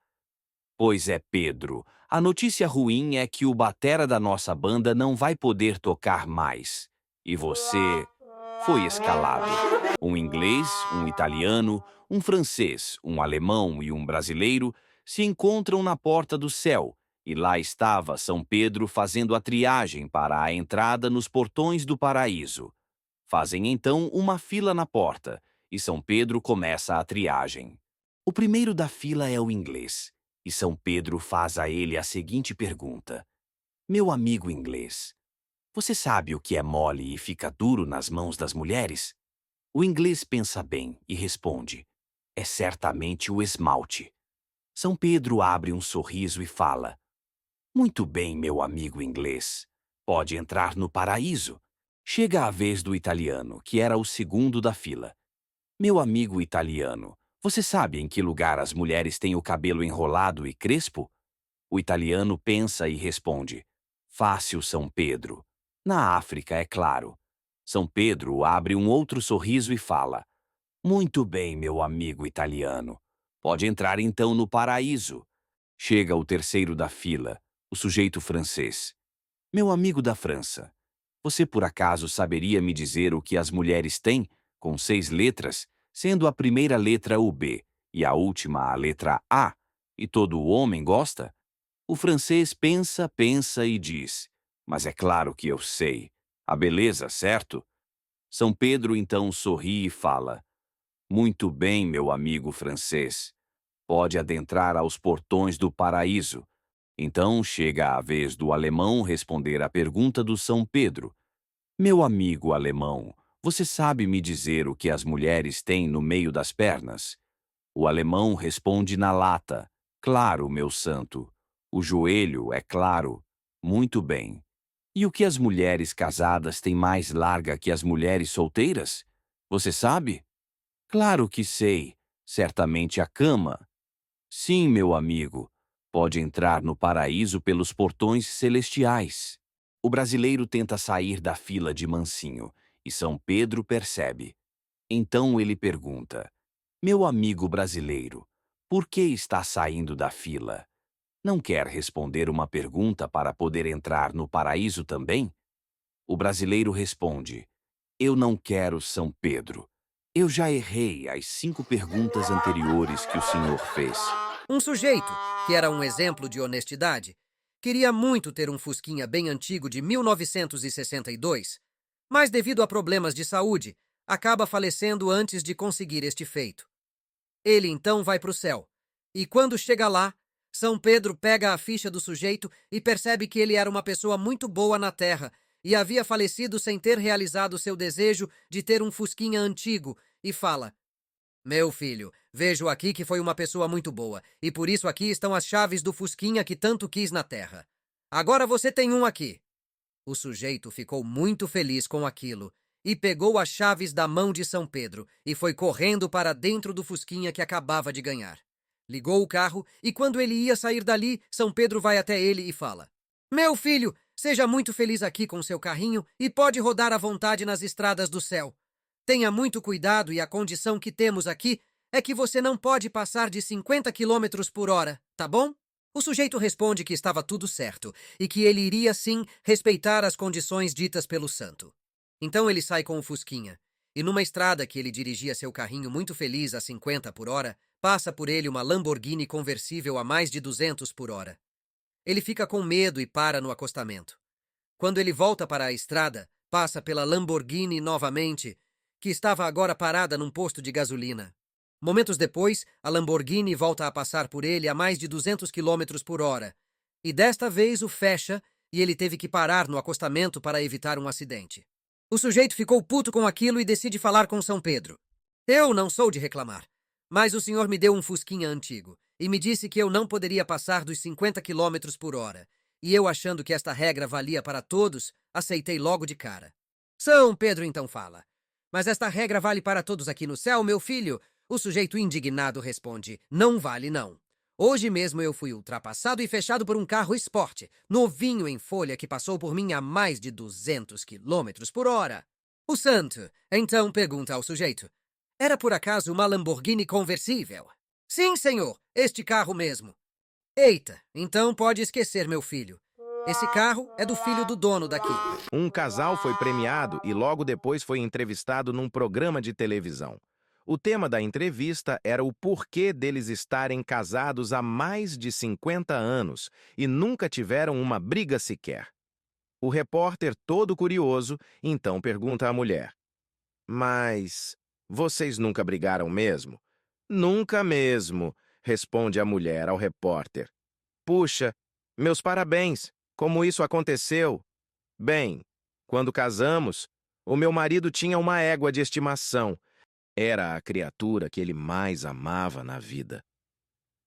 Pois é, Pedro, a notícia ruim é que o batera da nossa banda não vai poder tocar mais. E você foi escalado. Um inglês, um italiano, um francês, um alemão e um brasileiro se encontram na porta do céu, e lá estava São Pedro fazendo a triagem para a entrada nos portões do paraíso. Fazem então uma fila na porta, e São Pedro começa a triagem. O primeiro da fila é o inglês, e São Pedro faz a ele a seguinte pergunta: Meu amigo inglês, você sabe o que é mole e fica duro nas mãos das mulheres? O inglês pensa bem e responde: É certamente o esmalte. São Pedro abre um sorriso e fala: Muito bem, meu amigo inglês. Pode entrar no paraíso. Chega a vez do italiano, que era o segundo da fila. Meu amigo italiano, você sabe em que lugar as mulheres têm o cabelo enrolado e crespo? O italiano pensa e responde: Fácil, São Pedro. Na África, é claro. São Pedro abre um outro sorriso e fala: Muito bem, meu amigo italiano. Pode entrar então no paraíso. Chega o terceiro da fila, o sujeito francês. Meu amigo da França, você por acaso saberia me dizer o que as mulheres têm, com 6 letras, sendo a primeira letra o B e a última a letra A, e todo homem gosta? O francês pensa, pensa e diz: Mas é claro que eu sei. A beleza, certo? São Pedro então sorri e fala: Muito bem, meu amigo francês. Pode adentrar aos portões do paraíso. Então chega a vez do alemão responder à pergunta do São Pedro. Meu amigo alemão, você sabe me dizer o que as mulheres têm no meio das pernas? O alemão responde na lata. Claro, meu santo. O joelho, é claro. Muito bem. E o que as mulheres casadas têm mais larga que as mulheres solteiras? Você sabe? Claro que sei. Certamente a cama. Sim, meu amigo. Pode entrar no paraíso pelos portões celestiais. O brasileiro tenta sair da fila de mansinho, e São Pedro percebe. Então ele pergunta: Meu amigo brasileiro, por que está saindo da fila? Não quer responder uma pergunta para poder entrar no paraíso também? O brasileiro responde: Eu não quero, São Pedro. Eu já errei as 5 perguntas anteriores que o senhor fez. Um sujeito, que era um exemplo de honestidade, queria muito ter um Fusquinha bem antigo de 1962, mas devido a problemas de saúde, acaba falecendo antes de conseguir este feito. Ele então vai para o céu, e quando chega lá, São Pedro pega a ficha do sujeito e percebe que ele era uma pessoa muito boa na terra e havia falecido sem ter realizado seu desejo de ter um Fusquinha antigo, e fala: Meu filho, vejo aqui que foi uma pessoa muito boa, e por isso aqui estão as chaves do Fusquinha que tanto quis na terra. Agora você tem um aqui. O sujeito ficou muito feliz com aquilo e pegou as chaves da mão de São Pedro e foi correndo para dentro do Fusquinha que acabava de ganhar. Ligou o carro e quando ele ia sair dali, São Pedro vai até ele e fala: Meu filho, seja muito feliz aqui com seu carrinho e pode rodar à vontade nas estradas do céu. Tenha muito cuidado e a condição que temos aqui é que você não pode passar de 50 quilômetros por hora, tá bom? O sujeito responde que estava tudo certo e que ele iria sim respeitar as condições ditas pelo santo. Então ele sai com o Fusquinha, e numa estrada que ele dirigia seu carrinho muito feliz a 50 por hora, passa por ele uma Lamborghini conversível a mais de 200 por hora. Ele fica com medo e para no acostamento. Quando ele volta para a estrada, passa pela Lamborghini novamente, que estava agora parada num posto de gasolina. Momentos depois, a Lamborghini volta a passar por ele a mais de 200 quilômetros por hora. E desta vez o fecha e ele teve que parar no acostamento para evitar um acidente. O sujeito ficou puto com aquilo e decide falar com São Pedro. Eu não sou de reclamar, mas o senhor me deu um fusquinha antigo e me disse que eu não poderia passar dos 50 quilômetros por hora. E eu, achando que esta regra valia para todos, aceitei logo de cara. São Pedro então fala. Mas esta regra vale para todos aqui no céu, meu filho? O sujeito indignado responde, não vale não. Hoje mesmo eu fui ultrapassado e fechado por um carro esporte, novinho em folha que passou por mim a mais de 200 quilômetros por hora. O santo, então, pergunta ao sujeito, era por acaso uma Lamborghini conversível? Sim, senhor, este carro mesmo. Eita, então pode esquecer, meu filho. Esse carro é do filho do dono daqui. Um casal foi premiado e logo depois foi entrevistado num programa de televisão. O tema da entrevista era o porquê deles estarem casados há mais de 50 anos e nunca tiveram uma briga sequer. O repórter, todo curioso, então pergunta à mulher: Mas vocês nunca brigaram mesmo? Nunca mesmo, responde a mulher ao repórter. Puxa, meus parabéns, como isso aconteceu? Bem, quando casamos, o meu marido tinha uma égua de estimação. Era a criatura que ele mais amava na vida.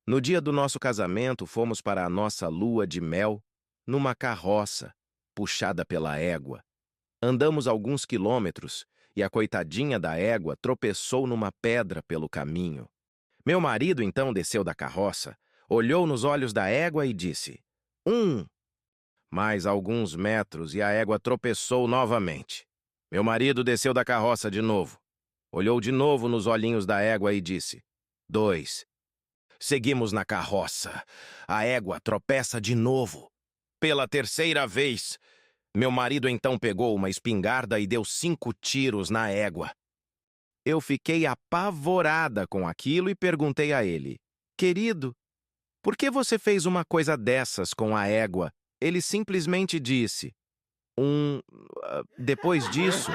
No dia do nosso casamento, fomos para a nossa lua de mel numa carroça, puxada pela égua. Andamos alguns quilômetros e a coitadinha da égua tropeçou numa pedra pelo caminho. Meu marido então desceu da carroça, olhou nos olhos da égua e disse: Mais alguns metros e a égua tropeçou novamente. Meu marido desceu da carroça de novo. Olhou de novo nos olhinhos da égua e disse: 2. Seguimos na carroça. A égua tropeça de novo. Pela terceira vez. Meu marido então pegou uma espingarda e deu 5 tiros na égua. Eu fiquei apavorada com aquilo e perguntei a ele: Querido, por que você fez uma coisa dessas com a égua? Ele simplesmente disse: Depois disso,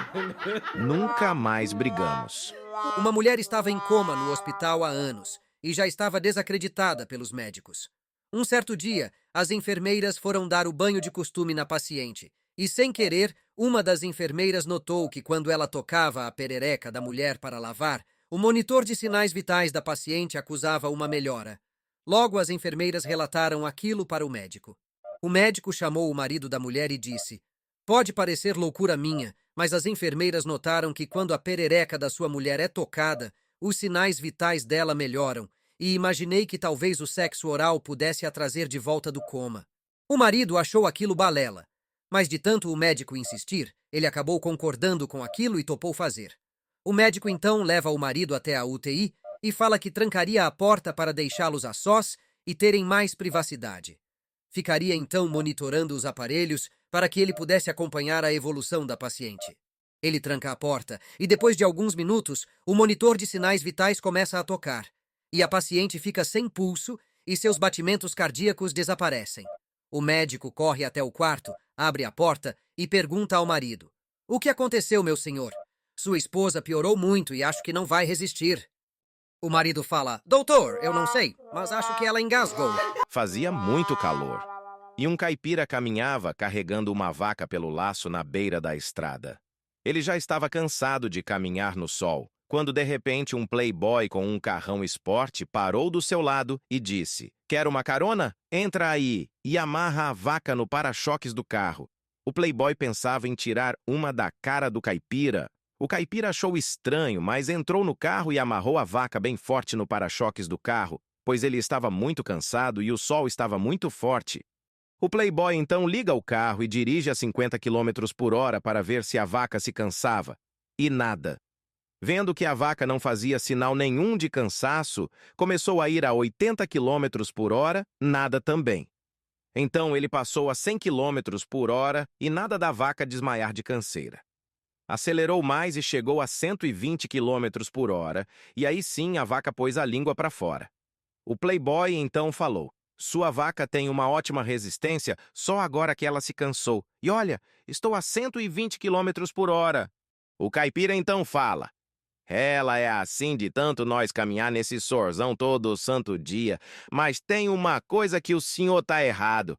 nunca mais brigamos. Uma mulher estava em coma no hospital há anos e já estava desacreditada pelos médicos. Um certo dia, as enfermeiras foram dar o banho de costume na paciente e, sem querer, uma das enfermeiras notou que quando ela tocava a perereca da mulher para lavar, o monitor de sinais vitais da paciente acusava uma melhora. Logo, as enfermeiras relataram aquilo para o médico. O médico chamou o marido da mulher e disse: Pode parecer loucura minha, mas as enfermeiras notaram que quando a perereca da sua mulher é tocada, os sinais vitais dela melhoram, e imaginei que talvez o sexo oral pudesse a trazer de volta do coma. O marido achou aquilo balela, mas de tanto o médico insistir, ele acabou concordando com aquilo e topou fazer. O médico então leva o marido até a UTI e fala que trancaria a porta para deixá-los a sós e terem mais privacidade. Ficaria então monitorando os aparelhos para que ele pudesse acompanhar a evolução da paciente. Ele tranca a porta e depois de alguns minutos, o monitor de sinais vitais começa a tocar e a paciente fica sem pulso e seus batimentos cardíacos desaparecem. O médico corre até o quarto, abre a porta e pergunta ao marido: O que aconteceu, meu senhor? Sua esposa piorou muito e acho que não vai resistir. O marido fala: Doutor, eu não sei, mas acho que ela engasgou. Fazia muito calor. E um caipira caminhava carregando uma vaca pelo laço na beira da estrada. Ele já estava cansado de caminhar no sol, quando de repente um playboy com um carrão esporte parou do seu lado e disse: Quer uma carona? Entra aí e amarra a vaca no para-choques do carro. O playboy pensava em tirar uma da cara do caipira. O caipira achou estranho, mas entrou no carro e amarrou a vaca bem forte no para-choques do carro, pois ele estava muito cansado e o sol estava muito forte. O playboy então liga o carro e dirige a 50 km por hora para ver se a vaca se cansava. E nada. Vendo que a vaca não fazia sinal nenhum de cansaço, começou a ir a 80 km por hora, nada também. Então ele passou a 100 km por hora e nada da vaca desmaiar de canseira. Acelerou mais e chegou a 120 km por hora, e aí sim a vaca pôs a língua para fora. O playboy então falou: Sua vaca tem uma ótima resistência só agora que ela se cansou. E olha, estou a 120 km por hora. O caipira então fala: Ela é assim de tanto nós caminhar nesse sorzão todo santo dia. Mas tem uma coisa que o senhor tá errado.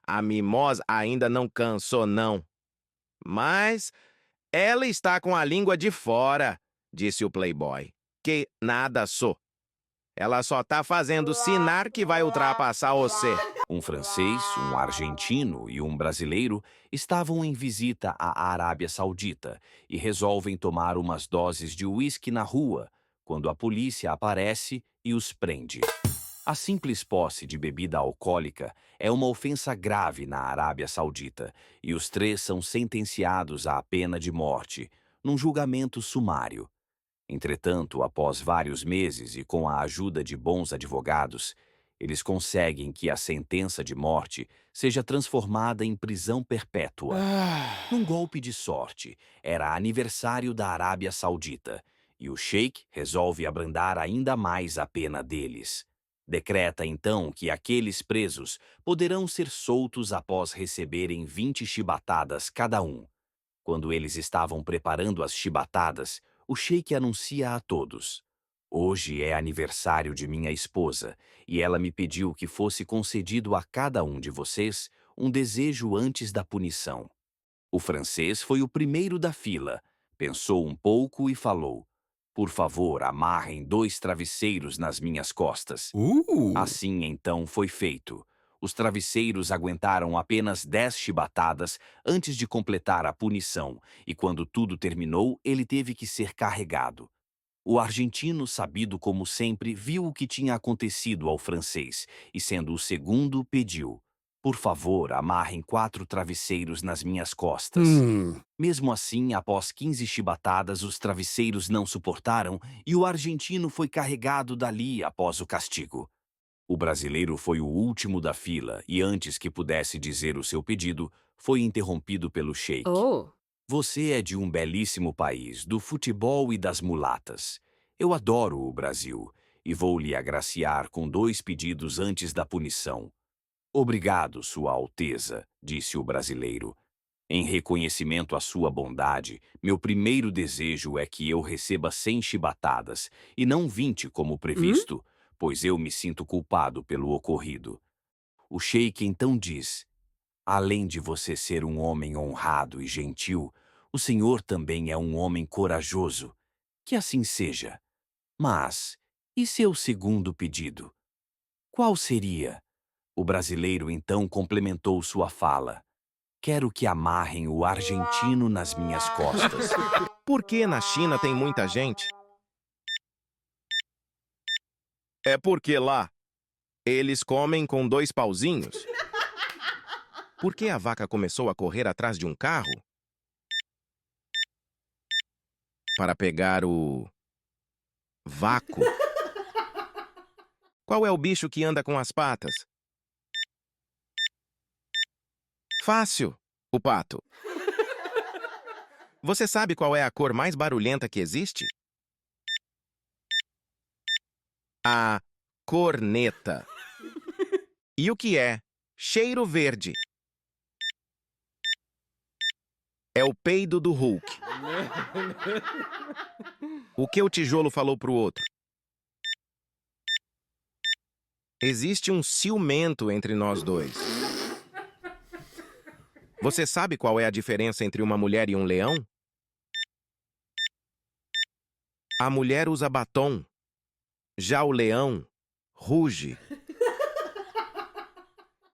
A mimosa ainda não cansou, não. Mas ela está com a língua de fora, disse o playboy. Que nada sou. Ela só tá fazendo sinal que vai ultrapassar você. Um francês, um argentino e um brasileiro estavam em visita à Arábia Saudita e resolvem tomar umas doses de uísque na rua, quando a polícia aparece e os prende. A simples posse de bebida alcoólica é uma ofensa grave na Arábia Saudita e os três são sentenciados à pena de morte, num julgamento sumário. Entretanto, após vários meses e com a ajuda de bons advogados, eles conseguem que a sentença de morte seja transformada em prisão perpétua. Num golpe de sorte, era aniversário da Arábia Saudita e o sheik resolve abrandar ainda mais a pena deles. Decreta então que aqueles presos poderão ser soltos após receberem 20 chibatadas cada um. Quando eles estavam preparando as chibatadas, o sheik anuncia a todos: "Hoje é aniversário de minha esposa, e ela me pediu que fosse concedido a cada um de vocês um desejo antes da punição." O francês foi o primeiro da fila, pensou um pouco e falou: "Por favor, amarrem 2 travesseiros nas minhas costas." Assim, então, foi feito. Os travesseiros aguentaram apenas 10 chibatadas antes de completar a punição, e quando tudo terminou, ele teve que ser carregado. O argentino, sabido como sempre, viu o que tinha acontecido ao francês e, sendo o segundo, pediu: "Por favor, amarrem 4 travesseiros nas minhas costas." Mesmo assim, após 15 chibatadas, os travesseiros não suportaram e o argentino foi carregado dali após o castigo. O brasileiro foi o último da fila e, antes que pudesse dizer o seu pedido, foi interrompido pelo sheik. Oh, "Você é de um belíssimo país, do futebol e das mulatas. Eu adoro o Brasil e vou lhe agraciar com 2 pedidos antes da punição." "Obrigado, Sua Alteza", disse o brasileiro. "Em reconhecimento à sua bondade, meu primeiro desejo é que eu receba 100 chibatadas e não 20 como previsto, pois eu me sinto culpado pelo ocorrido." O sheik então diz: "Além de você ser um homem honrado e gentil, o senhor também é um homem corajoso. Que assim seja. Mas, e seu segundo pedido? Qual seria?" O brasileiro então complementou sua fala: "Quero que amarrem o argentino nas minhas costas." Por que na China tem muita gente? É porque lá eles comem com 2 pauzinhos. Por que a vaca começou a correr atrás de um carro? Para pegar o vácuo. Qual é o bicho que anda com as patas? Fácil, o pato. Você sabe qual é a cor mais barulhenta que existe? A corneta. E o que é cheiro verde? É o peido do Hulk. O que o tijolo falou pro outro? Existe um ciumento entre nós dois. Você sabe qual é a diferença entre uma mulher e um leão? A mulher usa batom. Já o leão ruge.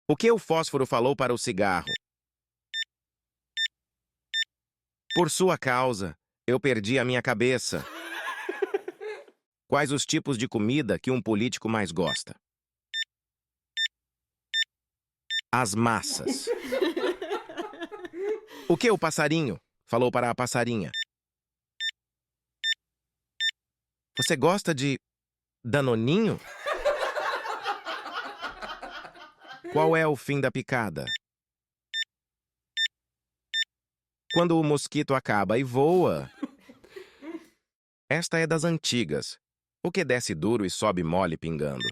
O que o fósforo falou para o cigarro? Por sua causa, eu perdi a minha cabeça. Quais os tipos de comida que um político mais gosta? As massas. O que o passarinho falou para a passarinha? Você gosta de danoninho? Qual é o fim da picada? Quando o mosquito acaba e voa. Esta é das antigas. O que desce duro e sobe mole pingando?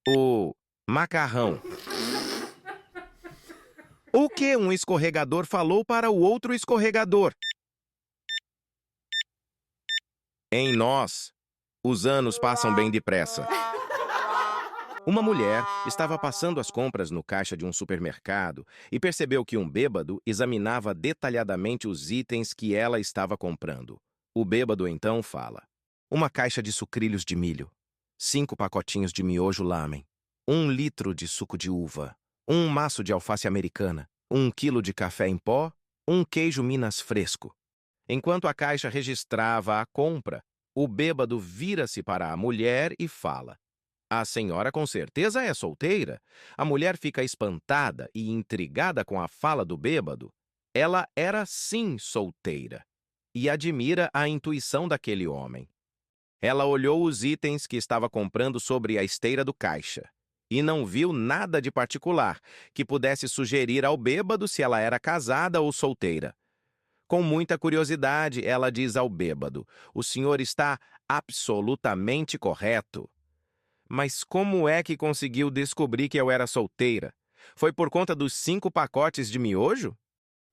O macarrão. O que um escorregador falou para o outro escorregador? Em nós, os anos passam bem depressa. Uma mulher estava passando as compras no caixa de um supermercado e percebeu que um bêbado examinava detalhadamente os itens que ela estava comprando. O bêbado então fala: uma caixa de sucrilhos de milho, 5 pacotinhos de miojo lamen, 1 litro de suco de uva, um maço de alface americana, 1 quilo de café em pó, um queijo Minas fresco. Enquanto a caixa registrava a compra, o bêbado vira-se para a mulher e fala: a senhora com certeza é solteira. A mulher fica espantada e intrigada com a fala do bêbado. Ela era sim solteira e admira a intuição daquele homem. Ela olhou os itens que estava comprando sobre a esteira do caixa e não viu nada de particular que pudesse sugerir ao bêbado se ela era casada ou solteira. Com muita curiosidade, ela diz ao bêbado: o senhor está absolutamente correto. Mas como é que conseguiu descobrir que eu era solteira? Foi por conta dos 5 pacotes de miojo?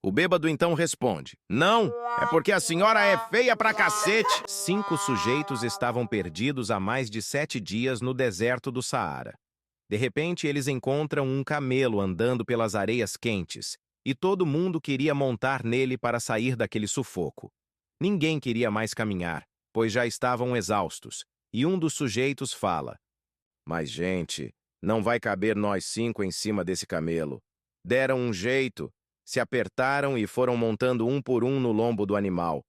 O bêbado então responde: não, é porque a senhora é feia pra cacete. 5 sujeitos estavam perdidos há mais de 7 dias no deserto do Saara. De repente, eles encontram um camelo andando pelas areias quentes, e todo mundo queria montar nele para sair daquele sufoco. Ninguém queria mais caminhar, pois já estavam exaustos, e um dos sujeitos fala: mas, gente, não vai caber nós 5 em cima desse camelo. Deram um jeito, se apertaram e foram montando um por um no lombo do animal.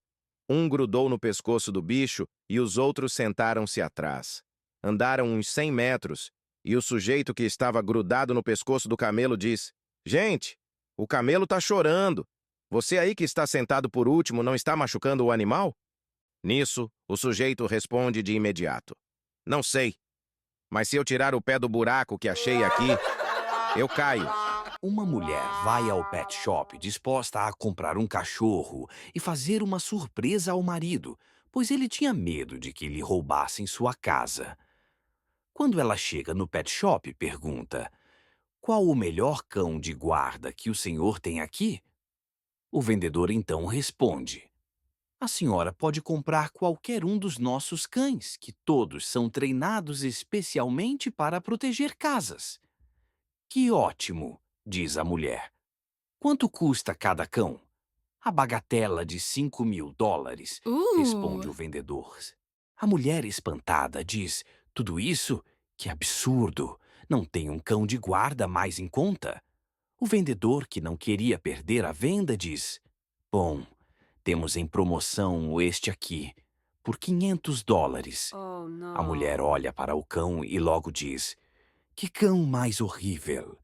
Um grudou no pescoço do bicho e os outros sentaram-se atrás. Andaram uns 100 metros e o sujeito que estava grudado no pescoço do camelo diz: gente, o camelo está chorando. Você aí que está sentado por último não está machucando o animal? Nisso, o sujeito responde de imediato: não sei. Mas se eu tirar o pé do buraco que achei aqui, eu caio. Uma mulher vai ao pet shop disposta a comprar um cachorro e fazer uma surpresa ao marido, pois ele tinha medo de que lhe roubassem sua casa. Quando ela chega no pet shop, pergunta: qual o melhor cão de guarda que o senhor tem aqui? O vendedor então responde: a senhora pode comprar qualquer um dos nossos cães, que todos são treinados especialmente para proteger casas. Que ótimo, diz a mulher. Quanto custa cada cão? A bagatela de $5.000, responde o vendedor. A mulher espantada diz: tudo isso? Que absurdo! Não tem um cão de guarda mais em conta? O vendedor, que não queria perder a venda, diz: bom, temos em promoção este aqui, por $500. Oh, A mulher não. olha para o cão e logo diz: que cão mais horrível!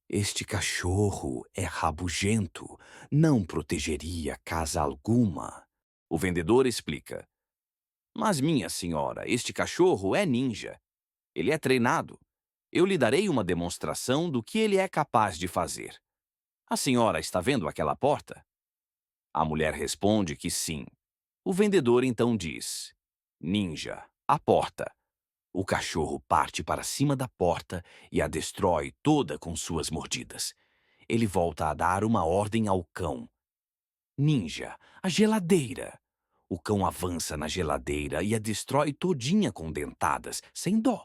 Este cachorro é rabugento, não protegeria casa alguma. O vendedor explica: mas, minha senhora, este cachorro é ninja. Ele é treinado. Eu lhe darei uma demonstração do que ele é capaz de fazer. A senhora está vendo aquela porta? A mulher responde que sim. O vendedor então diz: ninja, a porta. O cachorro parte para cima da porta e a destrói toda com suas mordidas. Ele volta a dar uma ordem ao cão: ninja, a geladeira. O cão avança na geladeira e a destrói todinha com dentadas, sem dó.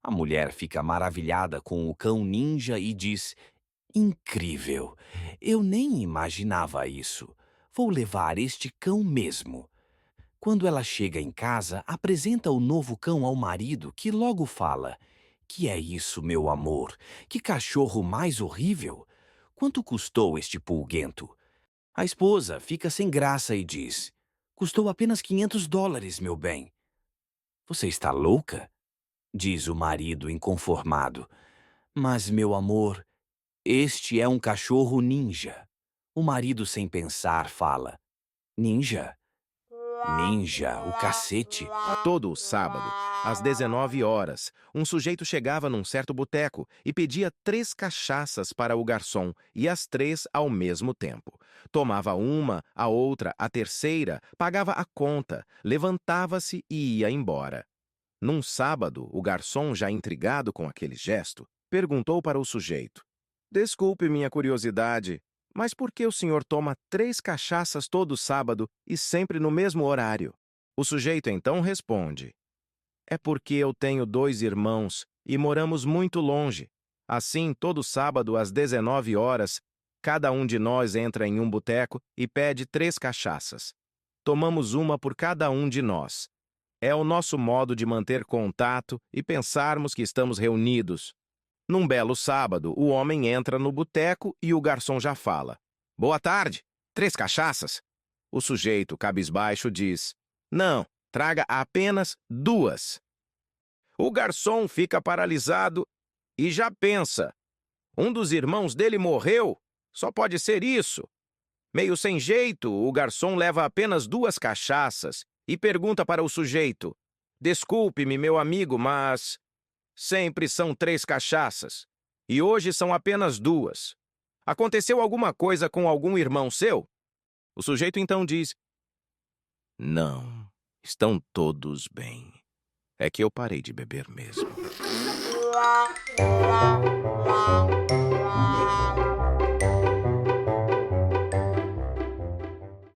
A mulher fica maravilhada com o cão ninja e diz: incrível! Eu nem imaginava isso. Vou levar este cão mesmo. Quando ela chega em casa, apresenta o novo cão ao marido, que logo fala: que é isso, meu amor? Que cachorro mais horrível! Quanto custou este pulguento? A esposa fica sem graça e diz: custou apenas $500, meu bem. Você está louca? Diz o marido inconformado. Mas, meu amor, este é um cachorro ninja. O marido, sem pensar, fala: ninja? Ninja, o cacete. Todo o sábado, às 19 horas, um sujeito chegava num certo boteco e pedia 3 cachaças para o garçom, e as 3 ao mesmo tempo. Tomava uma, a outra, a terceira, pagava a conta, levantava-se e ia embora. Num sábado, o garçom, já intrigado com aquele gesto, perguntou para o sujeito: desculpe minha curiosidade, mas por que o senhor toma 3 cachaças todo sábado e sempre no mesmo horário? O sujeito então responde: é porque eu tenho 2 irmãos e moramos muito longe. Assim, todo sábado às 19 horas, cada um de nós entra em um boteco e pede 3 cachaças. Tomamos uma por cada um de nós. É o nosso modo de manter contato e pensarmos que estamos reunidos. Num belo sábado, o homem entra no boteco e o garçom já fala: boa tarde, 3 cachaças? O sujeito, cabisbaixo, diz: não, traga apenas 2. O garçom fica paralisado e já pensa: um dos irmãos dele morreu? Só pode ser isso. Meio sem jeito, o garçom leva apenas 2 cachaças e pergunta para o sujeito: desculpe-me, meu amigo, mas sempre são 3 cachaças e hoje são apenas 2. Aconteceu alguma coisa com algum irmão seu? O sujeito então diz: não, estão todos bem. É que eu parei de beber mesmo.